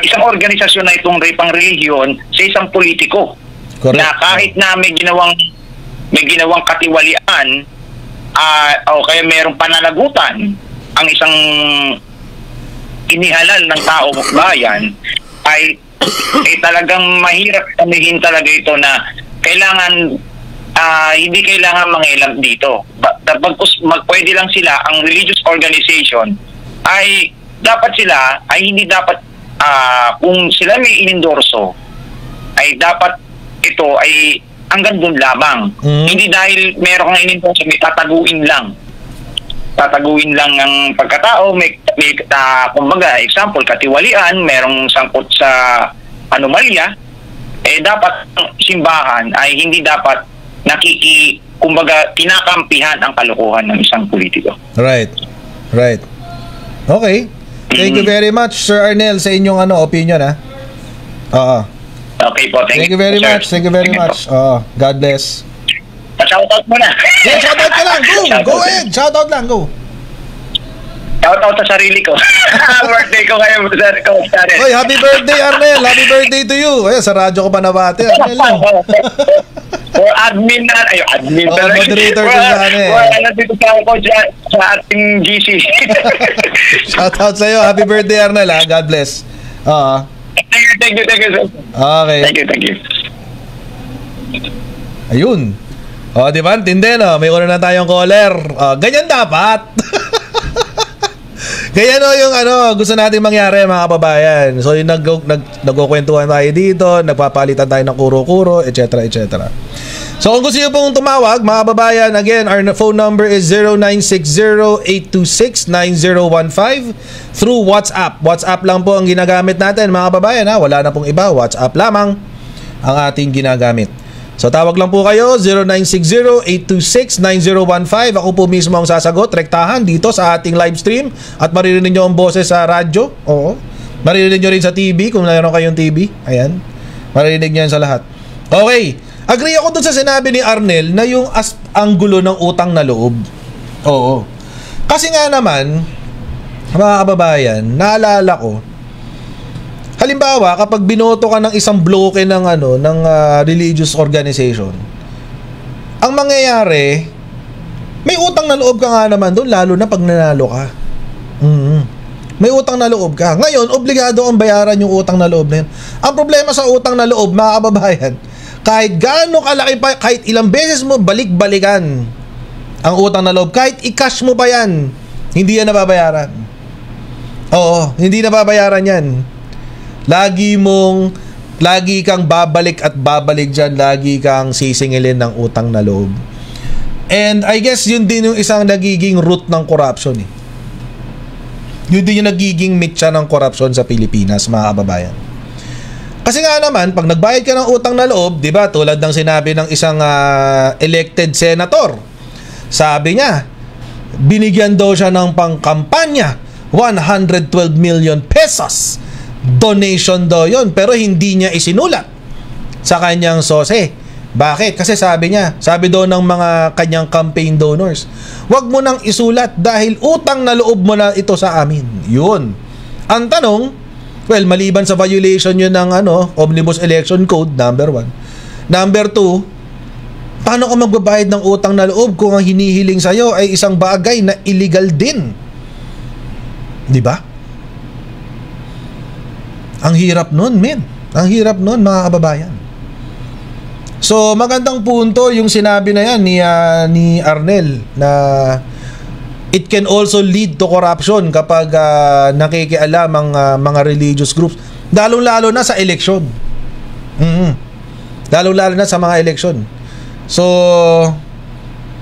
S13: isang organisasyon na itong pang relihiyon sa isang politiko. Correct. Na kahit na may ginawang katiwalian o kaya mayroong pananagutan ang isang inihalal ng tao bayan ay talagang mahirap sabihin talaga ito na kailangan hindi kailangan mangialam dito. Pwede lang sila, ang religious organization ay dapat sila ay hindi dapat kung sila may inendorso ay dapat ito ay hanggang doon lamang. Hindi dahil meron kang inendorso, may tataguin lang ang pagkatao, may kumbaga example katiwalian, merong sangkot sa anomalya, dapat simbahan ay hindi dapat kumbaga kinakampihan ang kalokohan ng isang politiko. Right.
S2: Okay. Thank you very much, Sir Arnel, sa inyong opinion, ha?
S13: Okay po,
S2: thank you very much. Thank you very much. God bless.
S13: Shoutout mo na.
S2: Yeah, shoutout ka lang. Go ahead. Shoutout lang, go.
S13: Shoutout sa sarili ko. Birthday ko ngayon, Sir.
S2: Oy, happy birthday, Arnel. Happy birthday to you. Ayan, sa radyo ko pa nabati. Arnel.
S13: Or admin na, admin na.
S2: Moderator ko sa
S13: dito sa ating GC.
S2: Shoutout sa'yo. Happy birthday, Arnel, ha? God bless.
S13: Thank you, sir.
S2: Okay.
S13: Thank you.
S2: Ayun. Di ba? Tindi, no? May una na tayong caller. Ganyan dapat. Kaya yung gusto natin mangyari, mga kababayan. So yung nagkukwentuhan tayo dito, nagpapalitan tayo ng kuro-kuro, etc. So kung gusto niyo pong tumawag, mga kababayan, again, our phone number is 0960-826-9015 through WhatsApp. WhatsApp lang po ang ginagamit natin, mga kababayan, ha? Wala na pong iba, WhatsApp lamang ang ating ginagamit. So tawag lang po kayo 0960-826-9015. Ako po mismo ang sasagot, rektahan dito sa ating live stream at maririnig nyo ang boses sa radyo. Oo. Maririnig nyo rin sa TV kung mayroon kayong TV. Ayan. Maririnig nyo yan sa lahat. Okay. Agree ako dun sa sinabi ni Arnel na yung anggulo ng utang na loob. Oo. Kasi nga naman, mga kababayan, naalala ko, halimbawa, kapag binoto ka ng isang bloke ng religious organization, ang mangyayari, may utang na loob ka nga naman doon, lalo na pag nanalo ka. May utang na loob ka. Ngayon, obligado ang bayaran yung utang na loob na yun. Ang problema sa utang na loob, mga kababayan, kahit gaano kalaki pa, kahit ilang beses mo balik-balikan ang utang na loob, kahit i-cash mo pa yan, hindi yan nababayaran. Oo, hindi nababayaran yan. Lagi kang babalik at babalik dyan, lagi kang sisingilin ng utang na loob. And I guess yun din yung isang nagiging root ng corruption, eh. Yun din yung nagiging mitya ng corruption sa Pilipinas, mga kababayan. Kasi nga naman, pag nagbayad ka ng utang na loob, di ba, tulad ng sinabi ng isang elected senator, sabi niya, binigyan daw siya ng pangkampanya 112 million pesos. Donation daw yon, pero hindi niya isinulat sa kanyang sose Bakit? Kasi sabi doon ng mga kanyang campaign donors, wag mo nang isulat dahil utang na loob mo na ito sa amin. Yun. Ang tanong, well, maliban sa violation yun ng Omnibus Election Code, number 1. Number 2, paano ka magbabayad ng utang na loob kung ang hinihiling sa'yo ay isang bagay na illegal din? Di ba? Ang hirap nun, men. Ang hirap nun, mga kababayan. So, magandang punto yung sinabi na yan ni Arnel na it can also lead to corruption kapag nakikialam ang mga religious groups. Lalong-lalo na sa eleksyon. Lalong-lalo na sa mga eleksyon. So,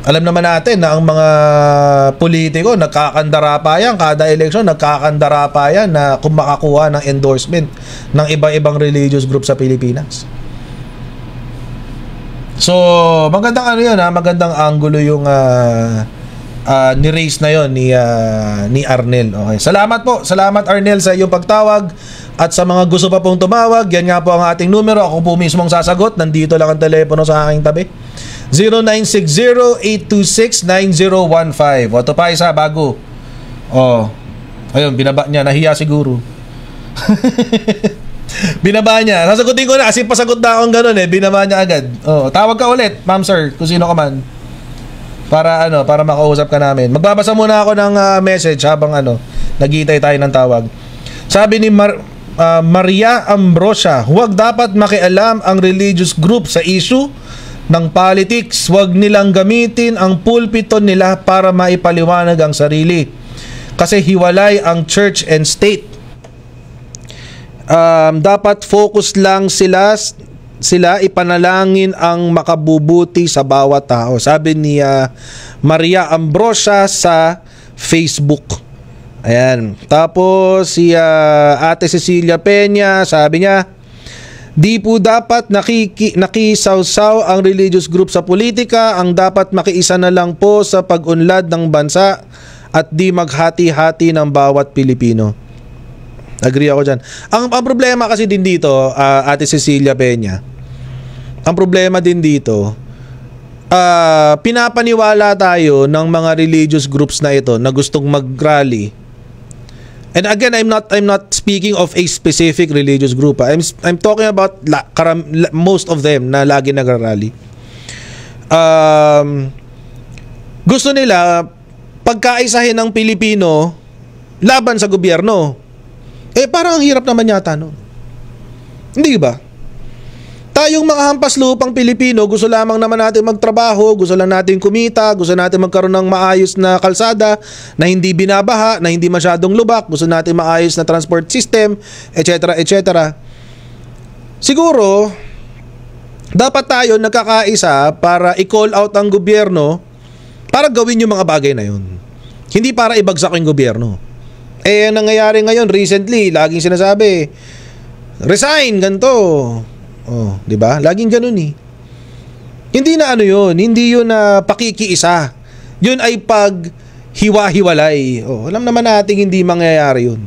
S2: alam naman natin na ang mga politiko nagkakandara pa yan kada eleksyon, nagkakandara pa yan na kung makakuha ng endorsement ng iba-ibang religious group sa Pilipinas. So, magandang magandang angulo yung ni-raise na yon ni Arnel. Okay. Salamat po. Salamat Arnel sa iyong pagtawag at sa mga gusto pa pong tumawag. Yan nga po ang ating numero. Ako po mismong sasagot. Nandito lang ang telepono sa aking tabi. 0960-826-9015. O, ito pa isa bago. Ayun, binaba niya. Nahiya siguro. Binaba niya. Sasagutin ko na kasi pasagot na akong ganun Binaba niya agad. Tawag ka ulit, ma'am sir, kung sino ka man. Para makausap ka namin. Magbabasa muna ako ng message habang nagihintay tayo ng tawag. Sabi ni Maria Ambrosia, huwag dapat makialam ang religious group sa issue ng politics. Huwag nilang gamitin ang pulpito nila para maipaliwanag ang sarili. Kasi hiwalay ang church and state. Dapat focus lang sila ipanalangin ang makabubuti sa bawat tao. Sabi ni Maria Ambrosia sa Facebook. Ayan. Tapos si Ate Cecilia Peña, sabi niya, di po dapat nakisawsaw ang religious group sa politika. Ang dapat makiisa na lang po sa pag-unlad ng bansa at di maghati-hati ng bawat Pilipino. Agree ako dyan. Ang problema kasi din dito, Ate Cecilia Peña, ang problema din dito, pinapaniwala tayo ng mga religious groups na ito na gustong mag-rally. And again, I'm not speaking of a specific religious group. I'm talking about most of them na lagi nag-rally. Gusto nila pagkaisahin ng Pilipino laban sa gobyerno. Parang ang hirap naman yata nun. Hindi ba? Tayong mga hampas lupang Pilipino, gusto lamang naman natin magtrabaho, gusto lang natin kumita, gusto natin magkaroon ng maayos na kalsada na hindi binabaha, na hindi masyadong lubak, gusto natin maayos na transport system, etc. etc. Siguro, dapat tayo nagkakaisa para i-call out ang gobyerno para gawin yung mga bagay na yun. Hindi para ibagsak yung gobyerno. Nangyayari ngayon recently, laging sinasabi, resign, ganito. Di ba? Laging ganun Hindi na yun, hindi yun na pakikiisa. Yun ay paghiwa-hiwalay. Alam naman natin hindi mangyayari yun.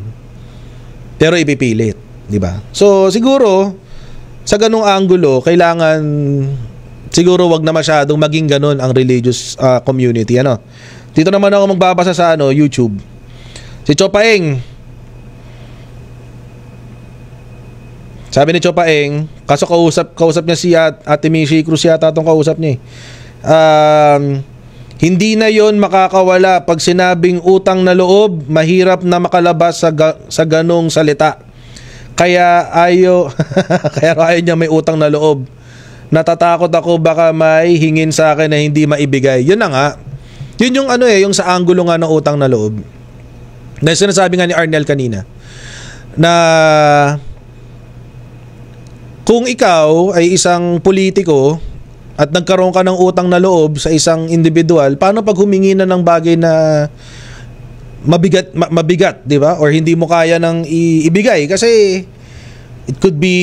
S2: Pero ipipilit, di ba? So siguro sa ganung anggulo, kailangan siguro wag na masyadong maging ganun ang religious community. Dito naman ako magbabasa sa YouTube. Si Chopaeng, sabi ni Chopaeng, kaso kausap niya si Ate Mishi Cruz yata itong kausap niya hindi na yon makakawala pag sinabing utang na loob, mahirap na makalabas sa ganong salita. Kaya ayaw niya may utang na loob. Natatakot ako baka may hingin sa akin na hindi maibigay. Yun na nga. Yun yung yung sa anggulo nga ng utang na loob. Na sinasabi nga ni Arnel kanina na kung ikaw ay isang politiko at nagkaroon ka ng utang na loob sa isang individual, paano pag humingi na ng bagay na mabigat, di ba? Or hindi mo kaya nang ibigay kasi it could be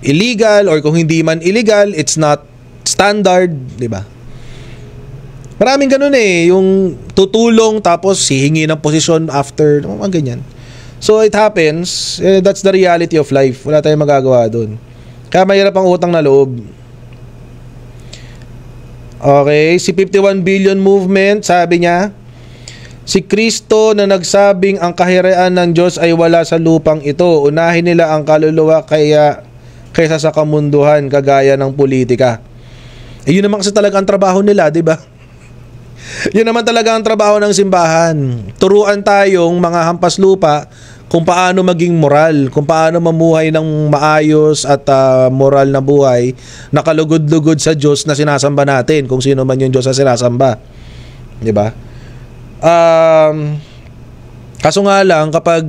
S2: illegal, or kung hindi man illegal, it's not standard, di ba? Maraming ganun yung tutulong tapos hihingi ng posisyon after, mga ganyan. So it happens, that's the reality of life. Wala tayong magagawa doon. Kaya mahirap ang utang na loob. Okay, si 51 billion movement, sabi niya, si Kristo na nagsabing ang kaharian ng Diyos ay wala sa lupang ito. Unahin nila ang kaluluwa kaysa sa kamunduhan, kagaya ng politika. Yun naman kasi talaga ang trabaho nila, di ba? Yun naman talaga ang trabaho ng simbahan. Turuan tayong mga hampas lupa kung paano maging moral, kung paano mamuhay ng maayos at moral na buhay, nakalugod-lugod sa Diyos na sinasamba natin, kung sino man yung Diyos na sinasamba. Di ba? Kaso nga lang, kapag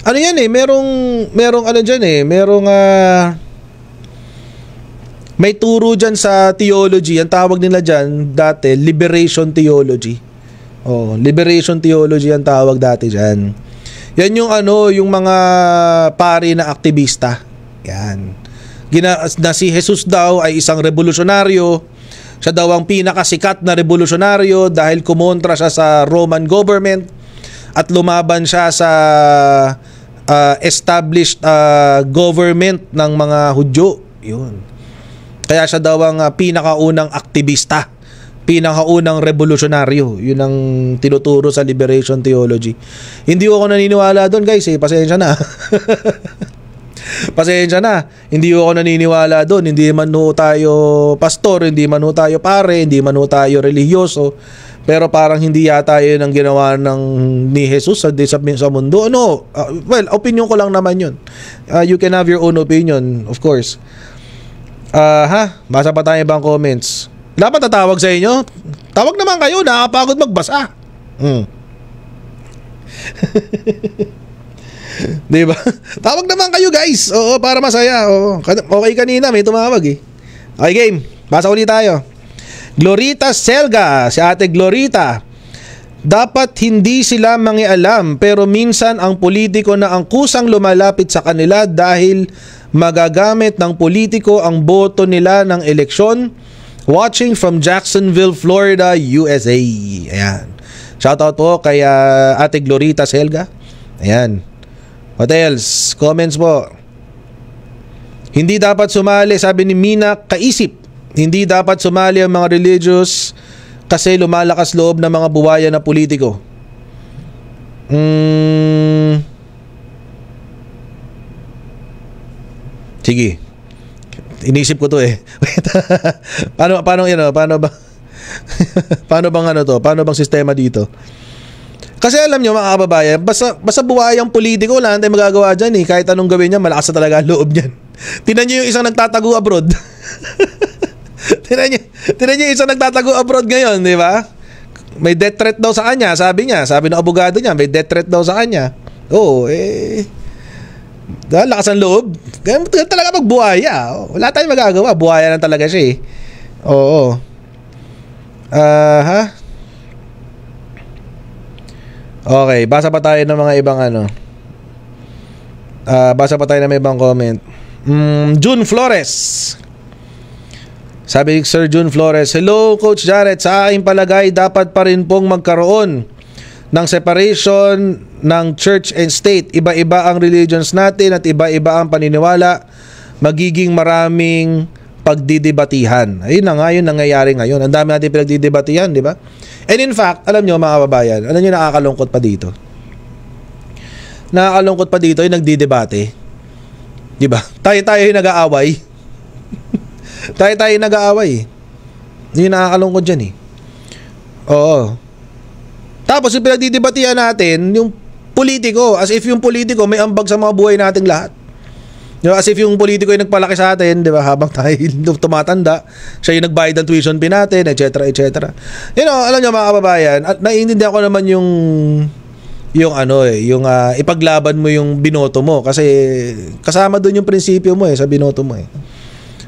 S2: ano yan merong ano dyan may turo dyan sa theology, ang tawag nila dyan dati, liberation theology. Liberation theology ang tawag dati dyan. Yan yung yung mga pari na aktivista. Yan. Na si Jesus daw ay isang revolusyonaryo. Siya daw ang pinakasikat na revolusyonaryo dahil kumontra siya sa Roman government at lumaban siya sa established government ng mga Hudyo. Yun. Kaya siya daw ang pinakaunang aktivista, pinakaunang revolusyonaryo. Yun ang tinuturo sa liberation theology. Hindi ako naniniwala doon, guys. Pasensya na. Pasensya na. Hindi ako naniniwala doon. Hindi man ho tayo pastor, hindi man ho tayo pare, hindi man ho tayo religyoso. Pero parang hindi yata yun ang ginawa ni Jesus sa mundo. Well, opinion ko lang naman yun. You can have your own opinion, of course. Basa pa tayo ibang comments. Dapat tatawag sa inyo? Tawag naman kayo, nakakapagod magbasa. Diba? Tawag naman kayo, guys. Oo, para masaya. Oo. Okay, kanina may tumawag eh. Okay, game. Basa ulit tayo. Glorita Selga, si Ate Glorita. Dapat hindi sila mangialam, pero minsan ang politiko na ang kusang lumalapit sa kanila dahil magagamit ng politiko ang boto nila ng eleksyon. Watching from Jacksonville, Florida, USA. Ayan. Shoutout po kay Ate Glorita Selga. Ayan. What else? Comments po. Hindi dapat sumali, sabi ni Mina Kaisip. Hindi dapat sumali ang mga religious kasi lumalakas loob ng mga buwaya na politiko. Sige. Inisip ko to eh. Paano ba? Paano bang sistema dito? Kasi alam nyo mga kababayan, basta buwayang politiko, wala nang magagawa dyan eh. Kahit anong gawin niya, malakas na talaga ang loob niyan. Tingnan nyo yung isang nagtatago abroad. Tingnan nyo yung isang nagtatago abroad ngayon, di ba? May death threat daw sa kanya, sabi ng abogado niya, may death threat daw sa kanya. Dahil lakas ang loob. Kaya talaga magbuhaya. Wala tayong magagawa. Buhaya lang talaga siya eh. Oo. Okay, basa pa tayo ng mga ibang basa pa tayo ng mga ibang comment. June Flores. Sabi ni Sir June Flores, hello Coach Jared, sa aking palagay dapat pa rin pong magkaroon ng separation ng church and state. Iba-iba ang religions natin at iba-iba ang paniniwala. Magiging maraming pagdidebatihan. Ayun na nga, yun nangyayari ngayon. Ang dami natin pinagdidebatihan, di ba? And in fact, alam nyo mga kababayan, alam nyo nakakalungkot pa dito? Nakakalungkot pa dito yung nagdidebate. Di ba? Tayo yung nag-aaway. tayo yung nag-aaway. Yung nakakalungkot dyan eh. Oo. Tapos yung pinagdidebatihan natin, yung politiko, as if yung politiko may ambag sa mga buhay nating lahat. As if yung politiko ay nagpalaki sa atin, di ba, habang tayo tumatanda, siya yung nagbayad ng tuition fee natin, etc. Alam nyo mga kababayan, at naiintindihan ko naman yung ipaglaban mo yung binoto mo kasi kasama doon yung prinsipyo mo sa binoto mo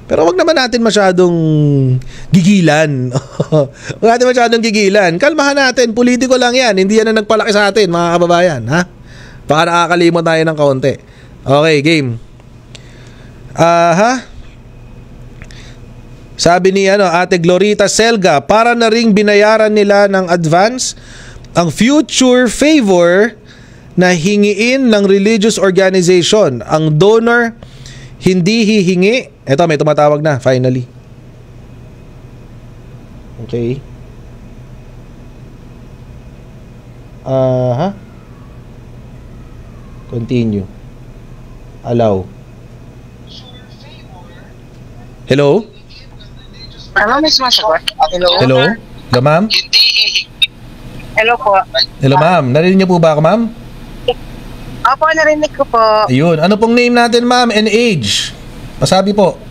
S2: Pero wag naman natin masyadong gigilan. Wag natin masyadong gigilan. Kalmahan natin, politiko lang yan. Hindi yan ang nagpalaki sa atin, mga kababayan. Baka nakakalimot tayo ng kaunti. Okay, game. Sabi ni Ate Glorita Selga, para na ring binayaran nila ng advance ang future favor na hingiin ng religious organization. Ang donor hindi hihingi. Eto, may tumatawag na, finally. Okay. Continue. Allow. Hello?
S14: Ano, may sumasagot? Hello?
S2: Hello? Hello, ma'am?
S14: Hello po.
S2: Hello, ma'am. Narinig niyo po ba ako, ma'am?
S14: Opo, narinig ko po.
S2: Ayun. Ano pong name natin, ma'am, and age? Pasabi po.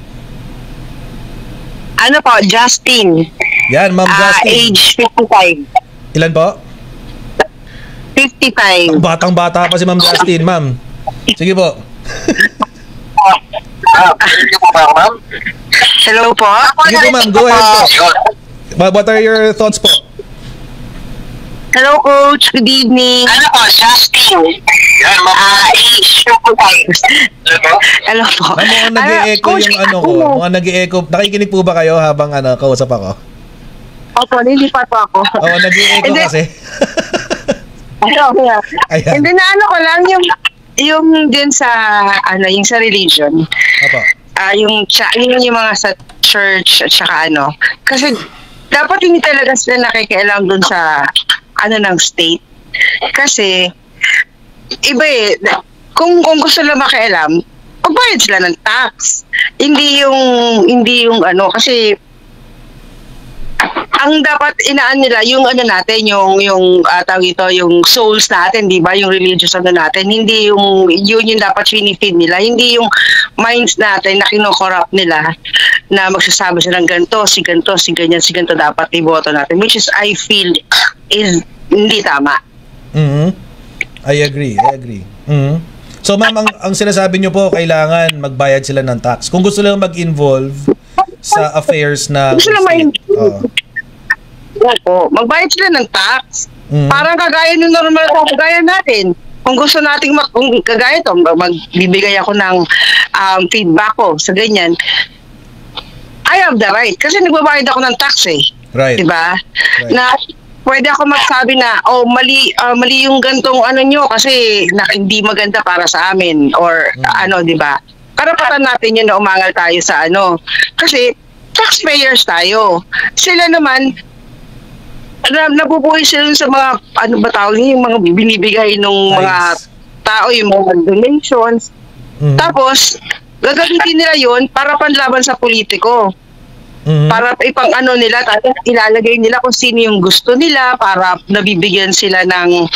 S14: Ano po, Justin.
S2: Yan, ma'am Justin.
S14: Age 55.
S2: Ilan po?
S14: 55.
S2: Batang-bata pa si ma'am Justin, ma'am. Sige po.
S14: Hello po.
S2: Sige po, ma'am. Go ahead po. What are your thoughts po?
S14: Hello, Coach. Good evening. Ano po, Justin. Yan, age 55. Hello po.
S2: Ma'am, mukhang nag-e-echo yung ano ko. Mukhang nag-e-echo. Nakikinig po ba kayo habang kausap ako?
S14: Opo, nilipat po ako.
S2: Oo, nag-e-echo kasi.
S14: Ayan. Hindi na ano ko lang yung din sa yung sa religion.
S2: Opo.
S14: Yung mga sa church at saka kasi dapat hindi talaga sila nakikialam dun sa ng state. Kasi iba kung gusto lang makialam, magbayad sila ng tax. Hindi yung kasi ang dapat inaan nila yung natin, yung tawag ito, yung souls natin, di ba? Yung religious natin. Hindi yun dapat finifeed nila. Hindi yung minds natin na kinokorrupt nila na magsasabi sila ng ganito, si ganito dapat iboto natin. Which is, I feel, is hindi tama.
S2: I agree. So ma'am, ang sinasabi nyo po, kailangan magbayad sila ng tax. Kung gusto lang mag-involve sa affairs na
S14: magbayad sila ng tax. Parang kagaya ng normal na kagaya natin. Kung gusto nating kung kagaya ito, magbibigay ako ng feedback ko sa ganyan, I have the right. Kasi nagbabayad ako ng tax
S2: Right.
S14: Diba?
S2: Right.
S14: Na pwede ako magsabi na, mali yung gantong nyo kasi hindi maganda para sa amin or diba? Karapatan natin yun na umangal tayo sa Kasi taxpayers tayo. Sila naman, nabubuhay sila sa mga, yung mga binibigay ng mga tao, yung mga donations. Tapos, gagamitin nila yun para panlaban sa politiko. Para ipang nila, tapos ilalagay nila kung sino yung gusto nila para nabibigyan sila ng,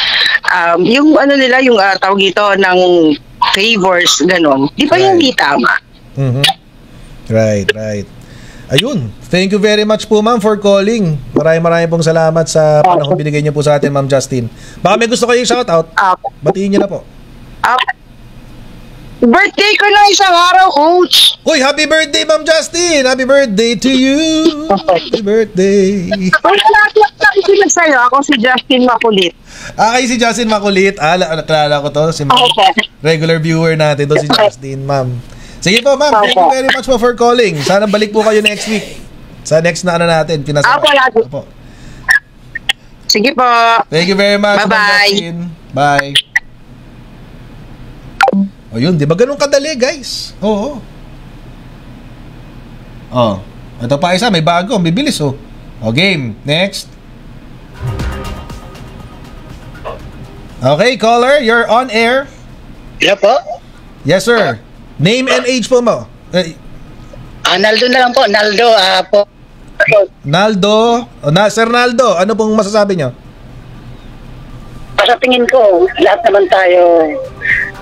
S14: yung nila, yung tawag ito, ng favors, ganon. Di ba yung hindi tama?
S2: Right. Ayun. Thank you very much po, ma'am, for calling. Maraming pong salamat sa panahon binigay niyo po sa atin, ma'am Justin. Baka may gusto kayo shoutout? Batiin niyo na po.
S14: Birthday ko na isang araw, Coach.
S2: Uy, happy birthday, ma'am Justin. Happy birthday to you. Happy birthday.
S14: Ako si Justin Makulit.
S2: Kayo si Justin Makulit. Nakalala ko to. Si regular viewer natin to, si Justin, ma'am. Sige po, ma'am. Thank you very much for calling. Sana balik po kayo next week. Sa next na natin.
S14: Opo. Sige po.
S2: Thank you very much,
S14: bye-bye.
S2: Bye. O yun, di ba ganun kadali, guys? Oo. Ito pa isa, may bago. Bibilis, O game. Next. Okay, caller, you're on air.
S15: Yeah po.
S2: Yes, sir. Name and age po mo.
S15: Naldo na lang po. Naldo po.
S2: Naldo. Sir Naldo, ano pong masasabi nyo?
S15: Sa tingin ko, lahat naman tayo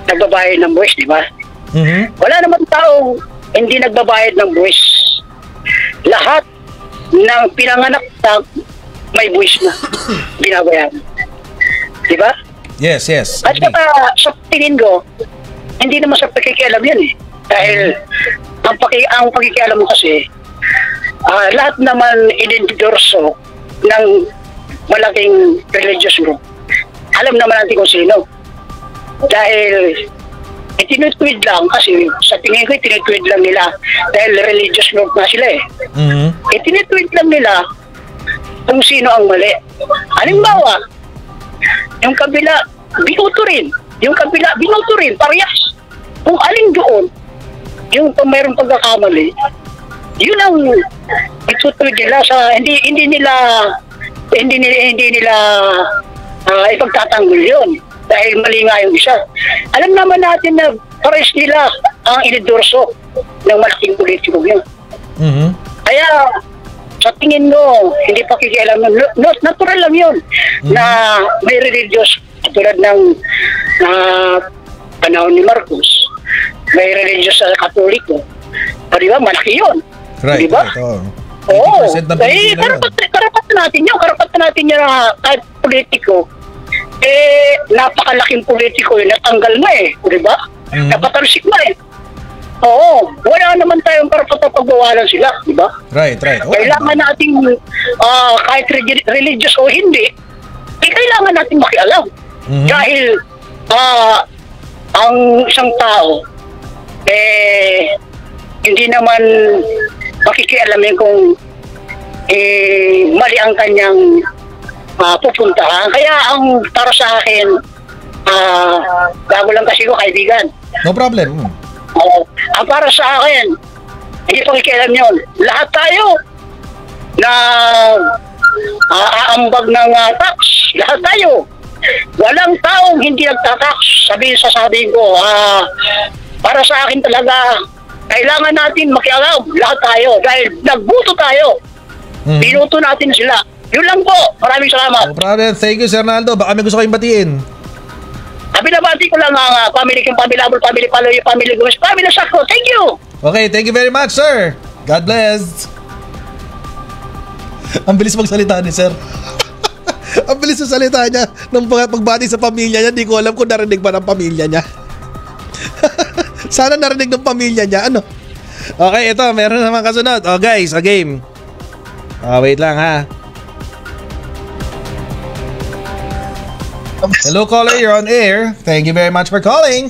S15: nagbabayad ng buwis, di ba? Wala naman tao hindi nagbabayad ng buwis. Lahat ng pinanganak na may buwis na binabayaran. Di ba?
S2: Yes.
S15: At saka, sa tingin ko, hindi naman sa pakikialam yan Dahil ang pakikialam mo kasi, lahat naman inendorso ng malaking religious group. Alam naman natin kung sino. Dahil itinutweet lang kasi sa tingin ko itinutweet lang nila dahil religious group na sila Itinutweet lang nila kung sino ang mali. Halimbawa, yung kabila, binoto rin. Yung kabila, binoto rin. Parehas. Kung alin doon, yung mayroong pagkakamali, yun ang itutuwid nila sa hindi nila ipagtatanggol yun dahil mali nga yung isa. Alam naman natin na pares nila ang inidorso ng malaking politiko yun. Kaya sa tingin mo, hindi pa kikialam yun. Natural lang yun na may religious tulad ng panahon ni Marcos, may religious sa Katoliko. Di ba? Malaki yun.
S2: Right,
S15: di ba?
S2: Right,
S15: Oo. Karapatan natin yun. Karapatan natin yun na kahit politiko. Napakalaking politiko yun. Natanggal na di ba? Napatalsik na Oo. Wala naman tayong karapatan pagbawalan sila. Di ba?
S2: Right.
S15: Kailangan natin, kahit religious o hindi, kailangan natin makialam. Dahil, ang isang tao, hindi naman makikialamin kung mali ang kanyang pupuntahan. Kaya ang para sa akin, bago lang kasi ko kaibigan.
S2: No problem.
S15: Ang para sa akin, hindi pakikialam yun. Lahat tayo na aambag ng tax. Lahat tayo. Walang taong hindi nagtatax. Sasabihin ko, para sa akin talaga, kailangan natin makialam lahat tayo dahil nagbuto tayo. Binuto natin sila. Yun lang po. Maraming salamat.
S2: No problem. Thank you, Sir Naldo. Baka may gusto kayong batiin.
S15: Binabati ko lang ang family kong family Abol, family Paloy, family Gomez, family Sacro. Thank you.
S2: Okay, thank you very much, sir. God bless. Ang bilis magsalita ni Sir. Ang bilis ng salita niya nung pagbati sa pamilya niya. Hindi ko alam kung narinig ba ng pamilya niya. Sana narinig ng pamilya niya. Ano? Okay, ito. Meron naman kasunod. Oh, guys, a game. Wait lang ha. Hello, caller. You're on air. Thank you very much for calling.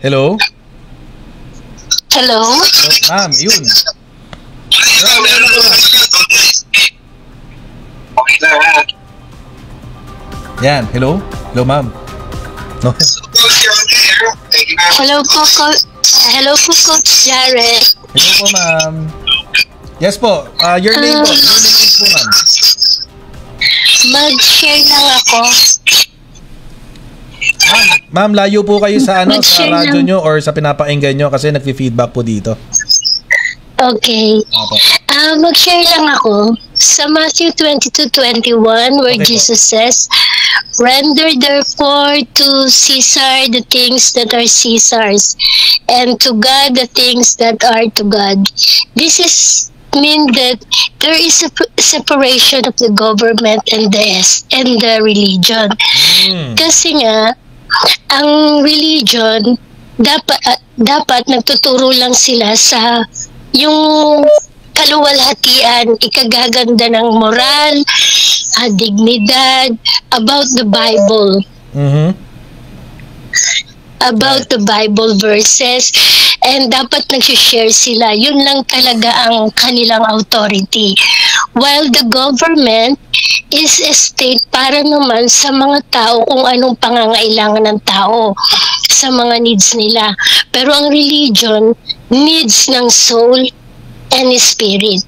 S2: Hello?
S16: Hello?
S2: Ma'am, yun. Yan, hello? Hello, ma'am. No.
S16: Hello po, Coach Jared.
S2: Hello po, ma'am. Yes po. Your name po. Your name is po, ma'am.
S16: Mag-share lang ako.
S2: Ma'am, layo po kayo sa sa radyo nyo or sa pinapakinggan nyo kasi nagfi-feedback po dito.
S16: Okay. Mag-share lang ako sa Matthew 22:21 where Jesus says, "Render therefore to Caesar the things that are Caesar's, and to God the things that are to God." This is mean that there is a separation of the government and the religion. Kasi nga ang religion dapat nagtuturo lang sila sa yung kaluwalhatian, ikagaganda ng moral, dignidad, about the Bible. About the Bible verses, and dapat nag-share sila. Yun lang talaga ang kanilang authority. While the government is a state para naman sa mga tao kung anong pangangailangan ng tao sa mga needs nila. Pero ang religion needs ng soul and spirit.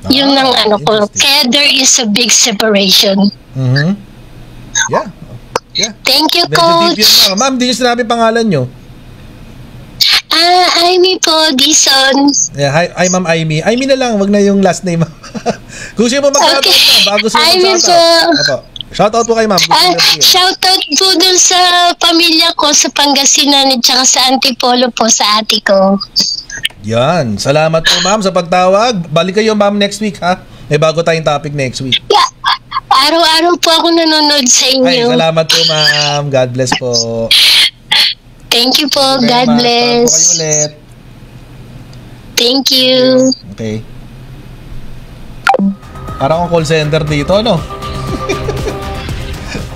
S16: Yun ang ko. Kaya there is a big separation.
S2: Yeah.
S16: Thank you, Coach.
S2: Ma'am, di nyo sinabi pangalan nyo.
S16: Aimee po, Dison.
S2: Yeah, hi Ma'am Aimee. Aimee na lang, wag na yung last name. Gusto mo mag-shoutout na? Bago siya mag-shoutout. Shoutout po kay Ma'am.
S16: Shoutout po dun sa pamilya ko sa Pangasinan at saka sa Antipolo po sa ate ko.
S2: Yan. Salamat po, Ma'am, sa pagtawag. Balik kayo, Ma'am, next week, ha? May bago tayong topic next week.
S16: Yeah. Araw-araw po ako nanonood sa inyo.
S2: Ay, salamat po, Ma'am. God bless po.
S16: Thank you po. God bless.
S2: Salamat po kayo ulit.
S16: Thank you.
S2: Okay. Parang akong call center dito, ano?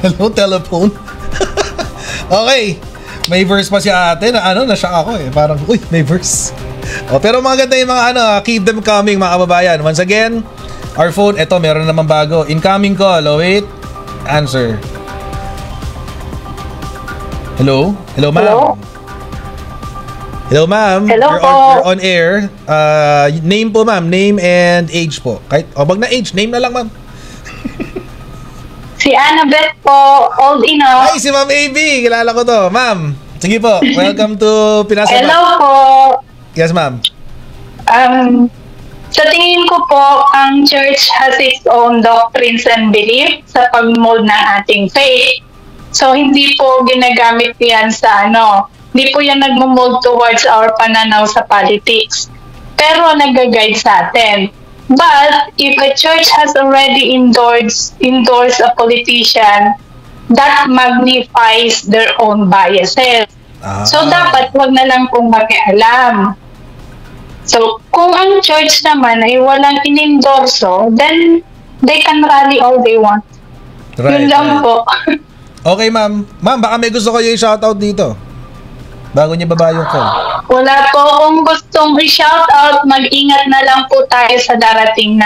S2: Hello, telephone. Okay. May verse pa si ate na na-shock ako eh. Parang, uy, may verse. Pero maganda yung mga keep them coming, mga kababayan. Once again, our phone, eto, meron naman bago. Incoming call, wait. Answer. Hello? Hello, ma'am? Hello, ma'am.
S17: Hello
S2: you're
S17: po.
S2: You're on air. Name po, ma'am. Name and age po. Kahit, wag na age. Name na lang, ma'am.
S17: Si Annabeth po, old enough.
S2: Ay, si Ma'am AB. Kilala ko to. Ma'am, sige po. Welcome to Pinas.
S17: Hello po.
S2: Yes, ma'am.
S17: Sa tingin ko po, ang church has its own doctrines and beliefs sa pag-mold ng ating faith. So, hindi po ginagamit yan sa hindi po yan nag-mold towards our pananaw sa politics. Pero nag-guide sa atin. But, if a church has already endorsed a politician, that magnifies their own biases. So, dapat wag na lang pong makialam. So, kung ang church naman ay walang inendorso, then they can rally all they want.
S2: Right.
S17: Yun lang po.
S2: Okay, ma'am. Ma'am, baka may gusto kayo i-shoutout dito. Bago niya baba yung call.
S17: Wala po akong gustong i-shoutout. Mag-ingat na lang po tayo sa darating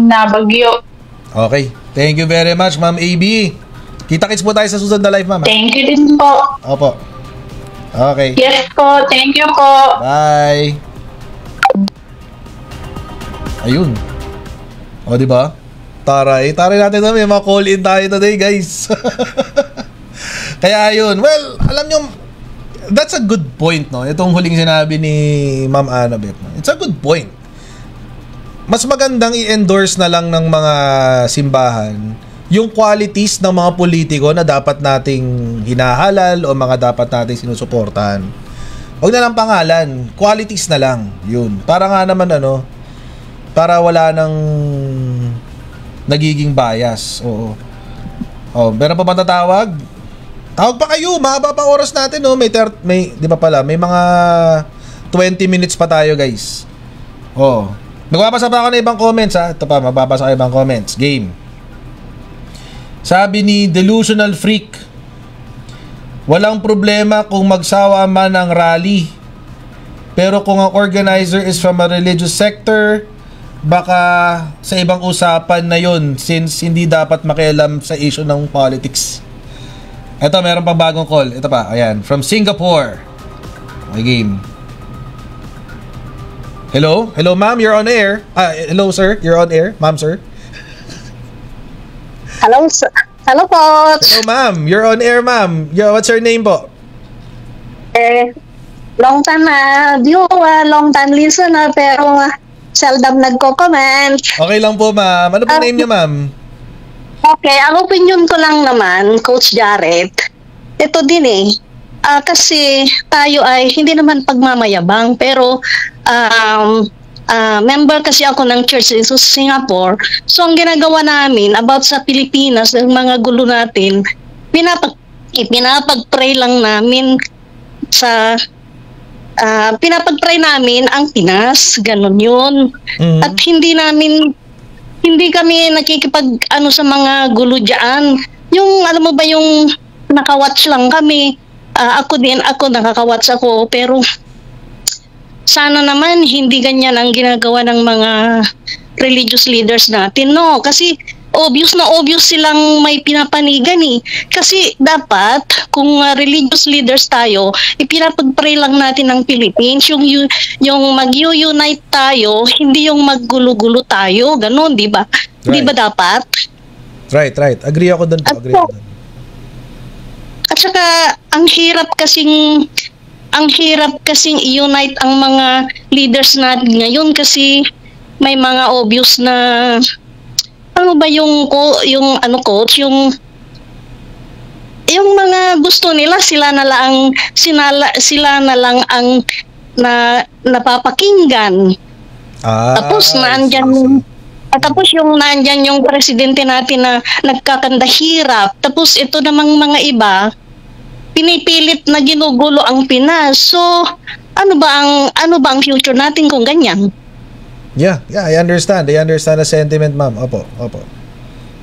S17: na bagyo.
S2: Okay. Thank you very much, Ma'am AB. Kita-kits po tayo sa susunod na live, ma'am.
S17: Thank you din po.
S2: Opo. Okay.
S17: Yes po. Thank you po.
S2: Bye. Ayun. O, diba? Taray natin na may mga call-in tayo today, guys. Kaya ayun. Well, alam nyo, that's a good point, no? Itong huling sinabi ni Ma'am Annabeth. It's a good point. Mas magandang i-endorse na lang ng mga simbahan yung qualities ng mga politiko na dapat nating hinahalal o mga dapat nating sinusuportahan. Huwag na lang pangalan, qualities na lang. Yun. Para nga naman para wala nang nagiging bias. Oo. Oh, meron pa ba tatawag? Tawag pa kayo, mahaba pa oras natin, no? May di ba pala, may mga 20 minutes pa tayo, guys. Oh. Magbabasa pa ako ng ibang comments, ha? Ito pa, magbabasa ako ibang comments. Game. Sabi ni Delusional Freak, walang problema kung magsawa man ng rally. Pero kung ang organizer is from a religious sector, baka sa ibang usapan na yun since hindi dapat makialam sa issue ng politics. Ito, meron pang bagong call. Ito pa, ayan. From Singapore. Okay, game. Hello? Hello, ma'am. You're on air. Hello, sir. You're on air. Ma'am, sir.
S16: Hello, sir. Hello po.
S2: Hello, ma'am. You're on air, ma'am. What's your name po?
S16: Long time long time listener, pero seldom nagko-comment.
S2: Okay lang po, ma'am. Ano pong name niyo, ma'am?
S16: Okay, ang opinion ko lang naman, Coach Jared, ito din kasi tayo ay hindi naman pagmamayabang, pero member kasi ako ng Church in Singapore. So ang ginagawa namin about sa Pilipinas, ang mga gulo natin, pinapag-pray lang namin sa pinapag-pray namin ang Pinas, ganun yun. At hindi kami nakikipag sa mga gulo diyan. Yung alam mo ba yung nakawatch lang kami. Ako nakakawatch ako, pero sana naman hindi ganyan ang ginagawa ng mga religious leaders natin, no? Kasi obvious silang may pinapanigan Kasi dapat, kung religious leaders tayo, ipinapag-pray lang natin ng Philippines, yung mag-unite tayo, hindi yung maggulo-gulo tayo, ganun, di ba? Right. Di ba dapat?
S2: Right. Agree ako dun.
S16: At saka, ang hirap kasing i-unite ang mga leaders natin ngayon kasi may mga obvious na coach, yung mga gusto nila sila na lang ang napapakinggan. Tapos naandyan yung presidente natin na nagkakandahirap. Tapos ito namang mga iba pinipilit na ginugulo ang Pinas. So, ano ba ang future natin kung ganyan?
S2: Yeah, I understand. I understand the sentiment, ma'am. Opo.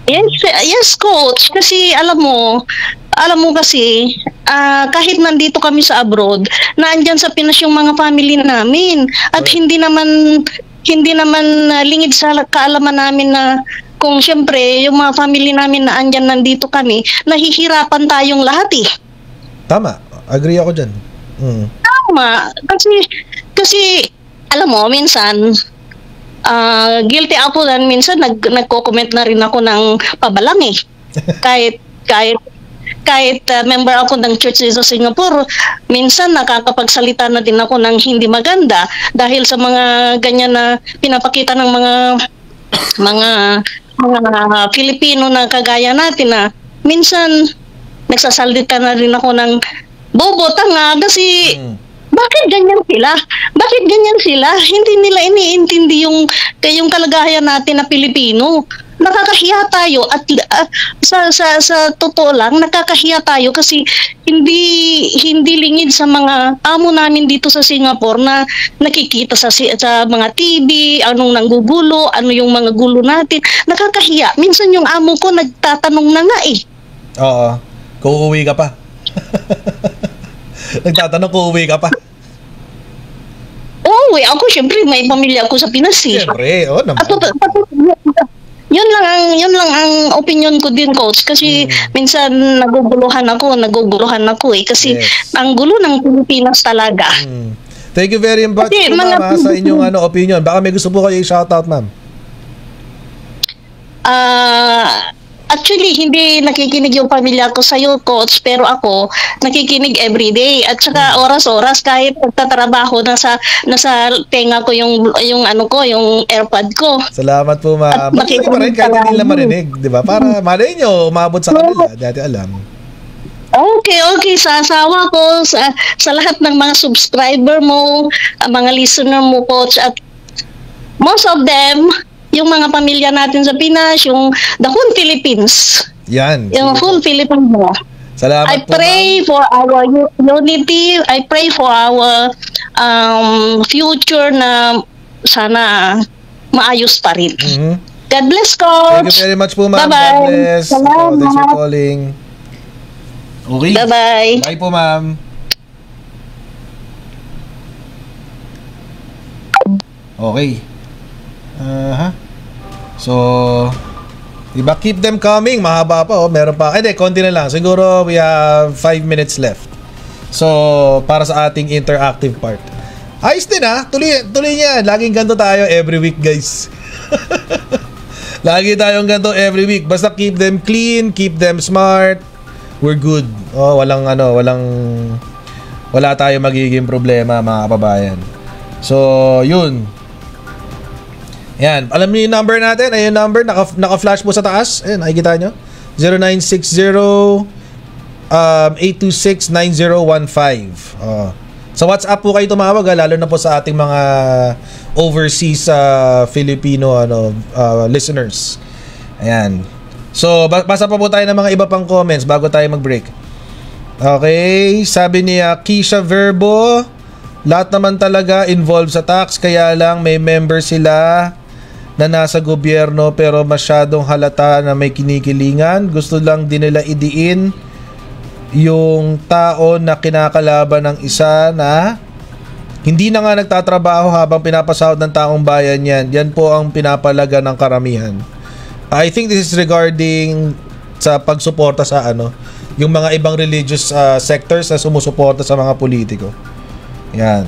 S16: Yes, coach. Kasi alam mo kasi kahit nandito kami sa abroad, naandyan sa Pinas yung mga family namin at hindi naman lingid sa kaalaman namin na kung siyempre yung mga family namin na andyan nandito kami, nahihirapan tayong lahat
S2: Tama. Agree ako dyan.
S16: Tama. Kasi alam mo, minsan, guilty ako dan minsan nagko-comment na rin ako ng pabalang eh. kahit member ako ng church sa Singapore, minsan nakakapagsalita na din ako ng hindi maganda dahil sa mga ganyan na pinapakita ng mga Filipino na kagaya natin na minsan nagsasalita na rin ako ng bobo, tanga, kasi bakit ganyan sila? Bakit ganyan sila? Hindi nila iniintindi yung kalagayan natin na Pilipino. Nakakahiya tayo at sa totoo lang, nakakahiya tayo kasi hindi lingid sa mga amo namin dito sa Singapore na nakikita sa mga TV, anong nanggugulo, ano yung mga gulo natin. Nakakahiya. Minsan yung amo ko nagtatanong na nga eh.
S2: Oo. Kung uuwi ka pa. Nagtatanong kung uuwi ka pa.
S16: Oo, ako syempre may pamilya ako sa Pinas eh.
S2: Syempre, naman.
S16: Yun lang ang opinion ko din, coach, kasi minsan naguguluhan ako eh kasi ang gulo ng Pilipinas talaga.
S2: Thank you very much po, ma'am, sa inyong opinion. Baka may gusto po kayo i-shoutout, ma'am.
S16: Actually, hindi nakikinig yung pamilya ko sa'yo, coach, pero ako nakikinig everyday. At saka oras-oras kahit pagtatrabaho nasa tenga ko yung AirPod ko.
S2: Salamat po, ma'am. Makikinig pa rin kahit hindi nila marinig, di ba? Para malay nyo, umabot sa kanila. Dati alam.
S16: Okay. Sa asawa ko, sa lahat ng mga subscriber mo, mga listener mo, coach, at most of them, yung mga pamilya natin sa Pinas, yung the whole Philippines.
S2: Yan.
S16: Yung whole Philippines mo.
S2: Salamat
S16: I pray for our unity. I pray for our future na sana maayos pa rin. God bless, coach.
S2: Thank you very much po, ma'am.
S16: Bye-bye.
S2: God bless.
S16: Salamat.
S2: Thanks for calling. Okay.
S16: Bye-bye.
S2: Bye po, ma'am. Okay. So, diba, keep them coming. Mahaba pa, meron pa. Konti na lang. Siguro we have 5 minutes left. So, para sa ating interactive part. Ayos din tuloy niyan. Laging ganito tayo every week, guys. Lagi tayong ganito every week. Basta keep them clean, keep them smart. We're good. Wala tayo magiging problema, mga kababayan. So, yun. Yan. Alam niyo yung number natin? Ayun yung number. Naka-flash po sa taas. Ayun, nakikita nyo. 0960-826-9015. Sa WhatsApp po kayo tumawag, lalo na po sa ating mga overseas Filipino listeners. Ayan. So, basa pa po tayo ng mga iba pang comments bago tayo mag-break. Okay. Sabi niya, Keisha Verbo, lahat naman talaga involved sa tax, kaya lang may member sila na nasa gobyerno pero masyadong halata na may kinikilingan. Gusto lang din nila idiin yung tao na kinakalaban ng isa na hindi na nga nagtatrabaho habang pinapasahod ng taong bayan yan. Yan po ang pinapalaga ng karamihan. I think this is regarding sa pagsuporta sa yung mga ibang religious sectors na sumusuporta sa mga politiko. Yan.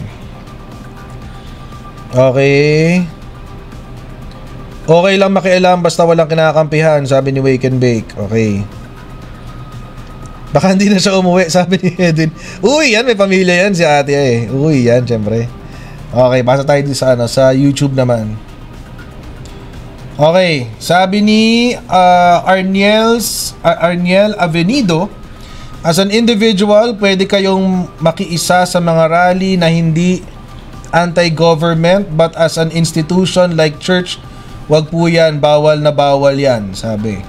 S2: Okay. Okay lang makialam basta walang kinakampihan, sabi ni Wake and Bake. Okay. Baka hindi na siya umuwi, sabi ni Edwin. Uy, yan, may pamilya yan si ate eh. Uy, yan, syempre. Okay, basa tayo dito sa YouTube naman. Okay, sabi ni Arniel Avenido, as an individual, pwede kayong makiisa sa mga rally na hindi anti-government, but as an institution like church, wag po yan, bawal na bawal yan, sabi.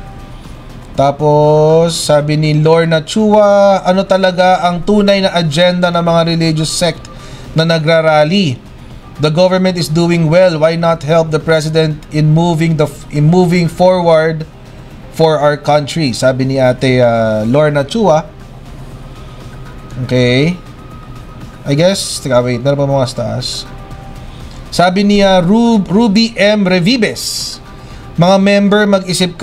S2: Tapos, sabi ni Lorna Chua, ano talaga ang tunay na agenda ng mga religious sect na nagrarally? The government is doing well, why not help the president in moving forward for our country? Sabi ni ate Lorna Chua. Okay. I guess, wait, meron pa mga taas. Sabi niya Ruby M. Revibes, mga member mag-isip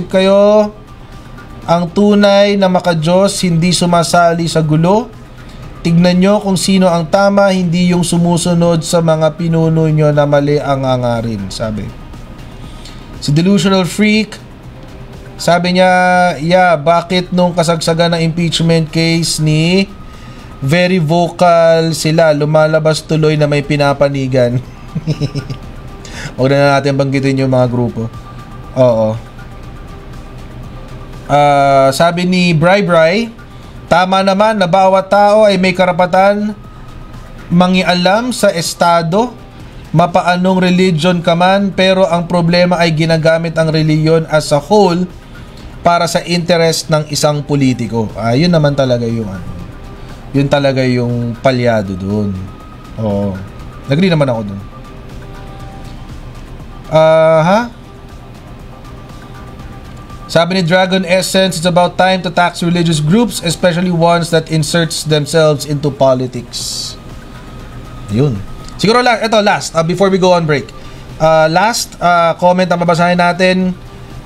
S2: kayo Ang tunay na makadiyos hindi sumasali sa gulo. Tignan nyo kung sino ang tama, hindi yung sumusunod sa mga pinuno nyo na mali ang angarin, sabi. Si Delusional Freak, sabi niya, bakit nung kasagsagan ng impeachment case ni very vocal sila, lumalabas tuloy na may pinapanigan. Huwag na natin banggitin yung mga grupo. Oo. Sabi ni Bray, tama naman na bawat tao ay may karapatan mangialam sa estado, mapaanong religion ka man, pero ang problema ay ginagamit ang reliyon as a whole para sa interest ng isang politiko. Yun naman talaga yung yun talaga yung palyado doon. Oo. Agree naman ako doon. Sabi ni Dragon Essence, it's about time to tax religious groups, especially ones that inserts themselves into politics. Yun. Siguro lang, ito last, before we go on break. Last comment ang babasahin natin.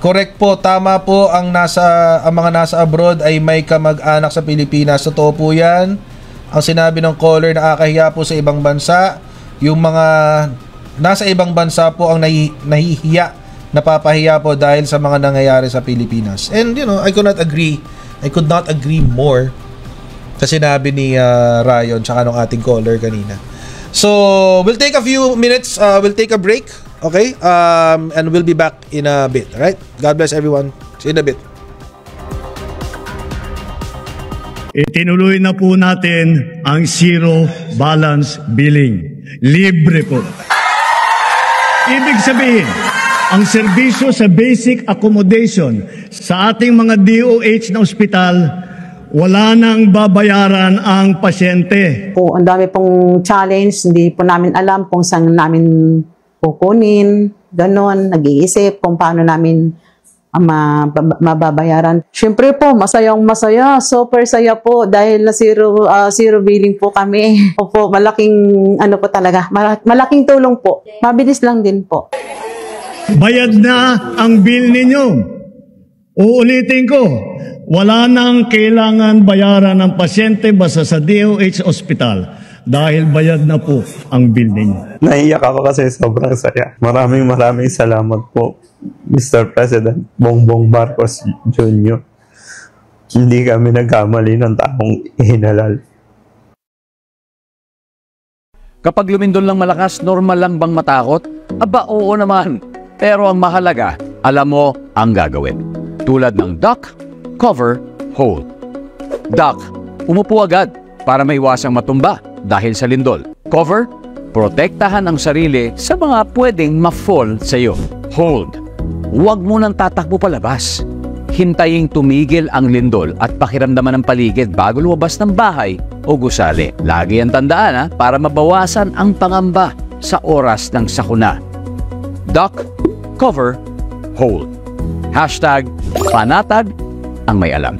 S2: Correct po, tama po ang mga nasa abroad ay may kamag-anak sa Pilipinas. Totoo po yan. Ang sinabi ng caller na akahiya po sa ibang bansa. Yung mga nasa ibang bansa po ang nahihiya, napapahiya po dahil sa mga nangyayari sa Pilipinas. And you know, I could not agree more sa sinabi ni Ryan tsaka nung ating caller kanina. So, we'll take a few minutes, we'll take a break, okay? And we'll be back in a bit, alright? God bless everyone. See you in a bit.
S18: Itinuloy na po natin ang zero balance billing. Libre po. Ibig sabihin, ang serbisyo sa basic accommodation sa ating mga DOH na ospital, wala nang babayaran ang pasyente.
S19: Po, ang dami pong challenge, hindi po namin alam kung saan namin kukunin, ganon, nag-iisip kung paano namin mababayaran. Siyempre po, masayang masaya, super saya po dahil na zero billing po kami. Opo, malaking po talaga, malaking tulong po. Mabilis lang din po.
S18: Bayad na ang bill ninyo. Uulitin ko, wala nang kailangan bayaran ng pasyente basta sa DOH Hospital dahil bayad na po ang bill ninyo.
S20: Naiyak ako kasi sobrang saya. Maraming salamat po, Mr. President Bongbong Marcos Jr. Hindi kami nagkamali ng taong ihinalal.
S21: Kapag lumindol lang malakas, normal lang bang matakot? Aba, oo naman. Pero ang mahalaga, alam mo ang gagawin. Tulad ng duck, cover, hold. Duck, umupo agad para maiwasang matumba dahil sa lindol. Cover, protektahan ang sarili sa mga pwedeng ma-fall sa iyo. Hold, huwag mo nang tatakbo palabas. Hintaying tumigil ang lindol at pakiramdaman ng paligid bago lumabas ng bahay o gusali. Lagi ang tandaan para mabawasan ang pangamba sa oras ng sakuna. Duck, cover, hold. Hashtag panatag ang may alam.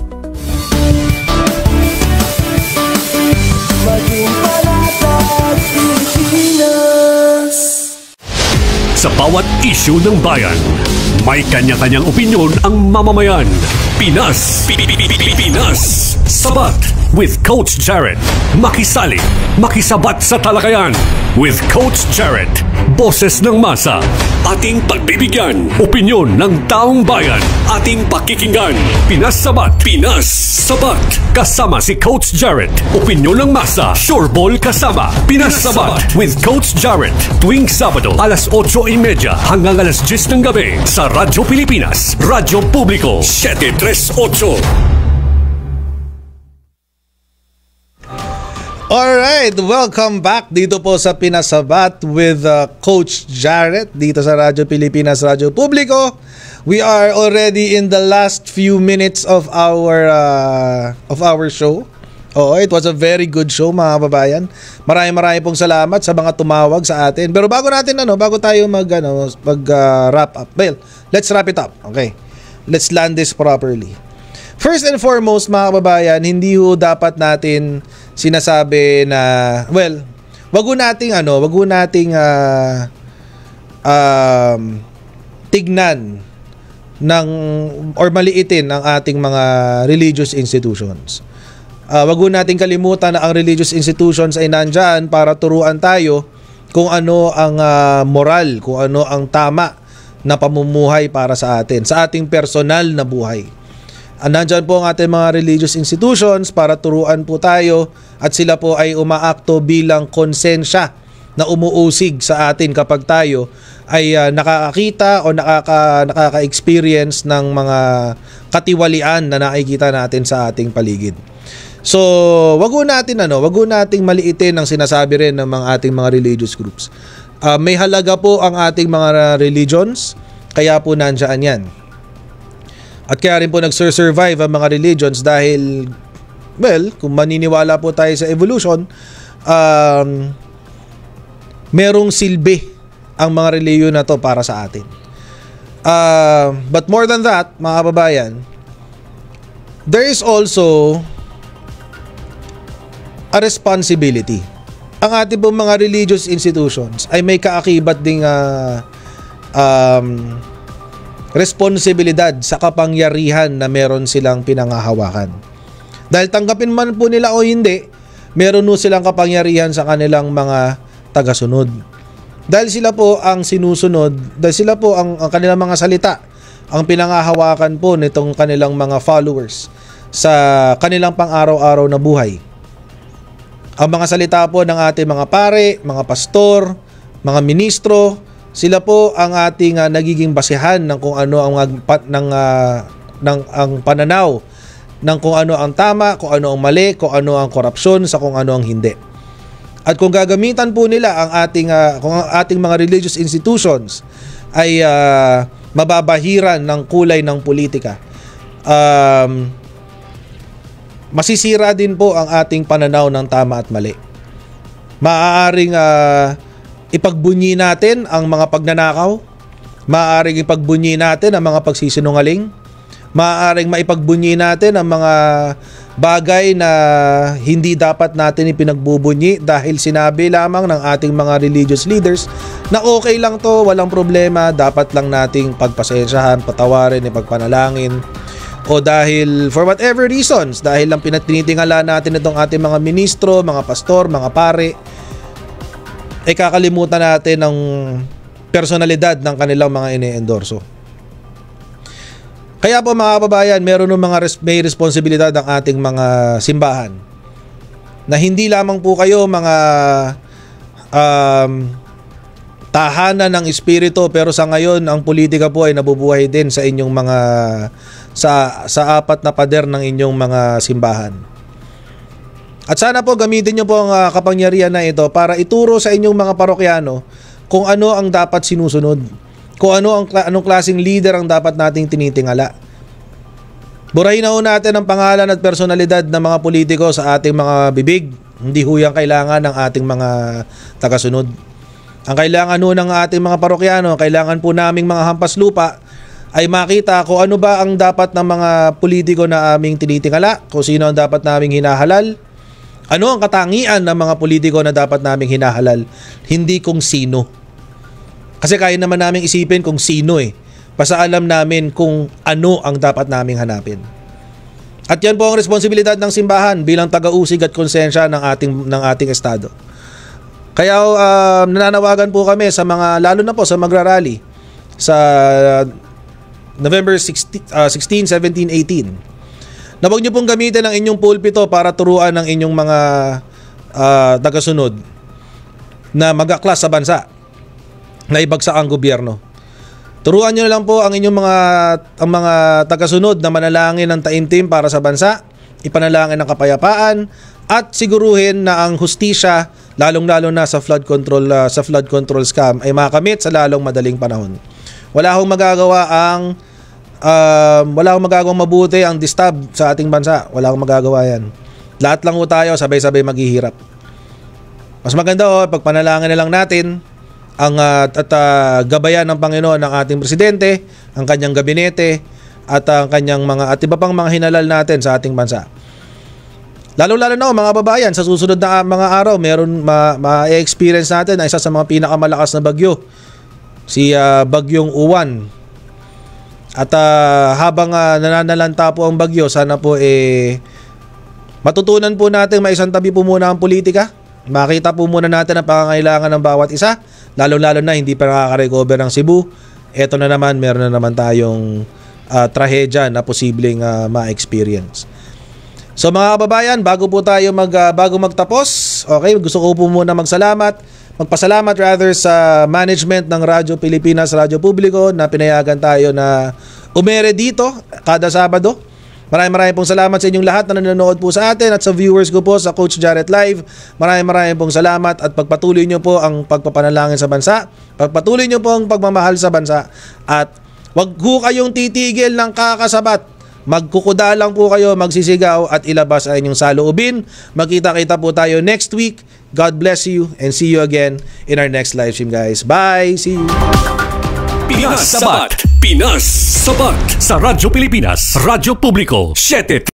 S10: Maging panatag Pilipinas.
S1: Sa bawat issue ng bayan, may kanya-kanyang opinyon ang mamamayan. Pinas, Pinas, sabat with Coach Jared. Makisali, makisabat sa talakayan with Coach Jared. Boses ng masa, ating pagbibigyan. Opinyon ng taong bayan, ating pakikinggan. Pinas Sabat, Pinas Sabat. Kasama si Coach Jared. Opinyon ng masa, sureball kasama. Pinas Sabat with Coach Jared. Tuwing Sabado, alas 8:30 hanggang alas 10 ng gabi sa Radyo Pilipinas, Radyo Publiko, 738.
S2: Alright, welcome back dito po sa Pinasabat with Coach Jared dito sa Radyo Pilipinas, Radyo Publiko. We are already in the last few minutes of our show. Oo, it was a very good show mga kababayan. Maraming pong salamat sa mga tumawag sa atin. Pero bago tayo wrap up. Well, let's wrap it up. Okay. Let's land this properly. First and foremost mga kababayan, hindi ho dapat natin sinasabi na, well, wag nating tignan or maliitin ang ating mga religious institutions. Wag nating kalimutan na ang religious institutions ay nandyan para turuan tayo kung ano ang moral, kung ano ang tama na pamumuhay para sa atin, sa ating personal na buhay. Nandyan po ang ating mga religious institutions para turuan po tayo at sila po ay umaakto bilang konsensya na umuusig sa atin kapag tayo ay nakakakita o nakaka-experience ng mga katiwalian na nakikita natin sa ating paligid. So, wag nating maliitin ang sinasabi rin ng mga ating mga religious groups. May halaga po ang ating mga religions, kaya po nandiyan yan. At kaya rin po nag-survive ang mga religions dahil, well, kung maniniwala po tayo sa evolution, merong silbi ang mga reliyon na to para sa atin. But more than that, mga kababayan, there is also a responsibility. Ang ating pong mga religious institutions ay may kaakibat ding responsibilidad sa kapangyarihan na meron silang pinangahawakan. Dahil tanggapin man po nila o hindi, meron po silang kapangyarihan sa kanilang mga tagasunod. Dahil sila po ang sinusunod, dahil sila po ang kanilang mga salita, ang pinangahawakan po nitong kanilang mga followers sa kanilang pang-araw-araw na buhay. Ang mga salita po ng ating mga pare, mga pastor, mga ministro, sila po ang ating nagiging basehan ng kung ano ang pananaw ng kung ano ang tama, kung ano ang mali, kung ano ang korupsyon, sa kung ano ang hindi. At kung gagamitan po nila ang ating mga religious institutions ay mababahiran ng kulay ng politika, masisira din po ang ating pananaw ng tama at mali. Maaaring ipagbunyi natin ang mga pagnanakaw, maaaring ipagbunyi natin ang mga pagsisinungaling, maaaring maipagbunyi natin ang mga bagay na hindi dapat natin ipinagbubunyi dahil sinabi lamang ng ating mga religious leaders na okay lang to, walang problema, dapat lang nating pagpasensyahan, patawarin, ipagpanalangin, o dahil for whatever reasons, dahil lang tinitingala natin itong ating mga ministro, mga pastor, mga pare, ay kakalimutan natin ang personalidad ng kanilang mga ine-endorso. Kaya po mga kababayan, meron ng may responsibilidad ang ating mga simbahan na hindi lamang po kayo mga tahanan ng espiritu, pero sa ngayon ang politika po ay nabubuhay din sa inyong mga sa apat na pader ng inyong mga simbahan. At sana po gamitin nyo po ang kapangyarihan na ito para ituro sa inyong mga parokyano kung ano ang dapat sinusunod, kung anong klaseng leader ang dapat nating tinitingala. Burahin na ho natin ang pangalan at personalidad ng mga politiko sa ating mga bibig. Hindi ho yan kailangan ng ating mga tagasunod. Ang kailangan ho ng ating mga parokyano, kailangan po naming mga hampas lupa ay makita kung ano ba ang dapat ng mga politiko na aming tinitingala, kung sino ang dapat naming hinahalal, ano ang katangian ng mga politiko na dapat naming hinahalal, hindi kung sino. Kasi kaya naman naming isipin kung sino basta alam namin kung ano ang dapat naming hanapin. At yan po ang responsibilidad ng simbahan bilang taga-usig at konsensya ng ating estado. Kaya nananawagan po kami sa mga, lalo na po sa magrarally sa November 16, 17, 18, na huwag nyo pong gamitin ang inyong pulpito para turuan ng inyong mga tagasunod na mag-aklas sa bansa, na ibagsak ang gobyerno. Turuan nyo lang po ang inyong mga tagasunod na manalangin ng taimtim para sa bansa, ipanalangin ng kapayapaan, at siguruhin na ang hustisya, lalong-lalo na sa flood control scam, ay makamit sa lalong madaling panahon. Wala akong magagawang mabuti ang distab sa ating bansa. Wala akong magagawa yan. Lahat lang ho tayo sabay-sabay maghihirap. Mas maganda pagpanalangin na lang natin gabayan ng Panginoon ng ating presidente, ang kanyang gabinete, at ang kanyang at iba pang mga hinalal natin sa ating bansa. Lalo-lalo na mga babayan, sa susunod na mga araw, meron ma-experience natin na isa sa mga pinakamalakas na bagyo, si Bagyong Uwan. At habang nananalanta po ang bagyo, sana po matutunan po natin maisantabi po muna ang politika. Makita po muna natin ang pangangailangan ng bawat isa, lalo-lalo na hindi pa nakaka-recover ng Cebu. Eto na naman, meron na naman tayong trahedya na posibleng ma-experience. So mga kababayan, bago magtapos, okay, gusto ko po muna magpasalamat sa management ng Radyo Pilipinas, Radyo Publiko na pinayagan tayo na umere dito kada Sabado. Maraming pong salamat sa inyong lahat na nanonood po sa atin at sa viewers ko po sa Coach Jarrett Live. Maraming pong salamat at pagpatuloy nyo po ang pagpapanalangin sa bansa. Pagpatuloy nyo po ang pagmamahal sa bansa. At wag ho kayong titigil ng kakasabat. Magkukuda lang po kayo, magsisigaw at ilabas ang inyong saloobin. Magkita-kita po tayo next week. God bless you and see you again in our next live stream, guys. Bye! See you!
S1: Pinas Sabat! Pinas Sabat! Sa Radyo Pilipinas, Radyo Publiko, 7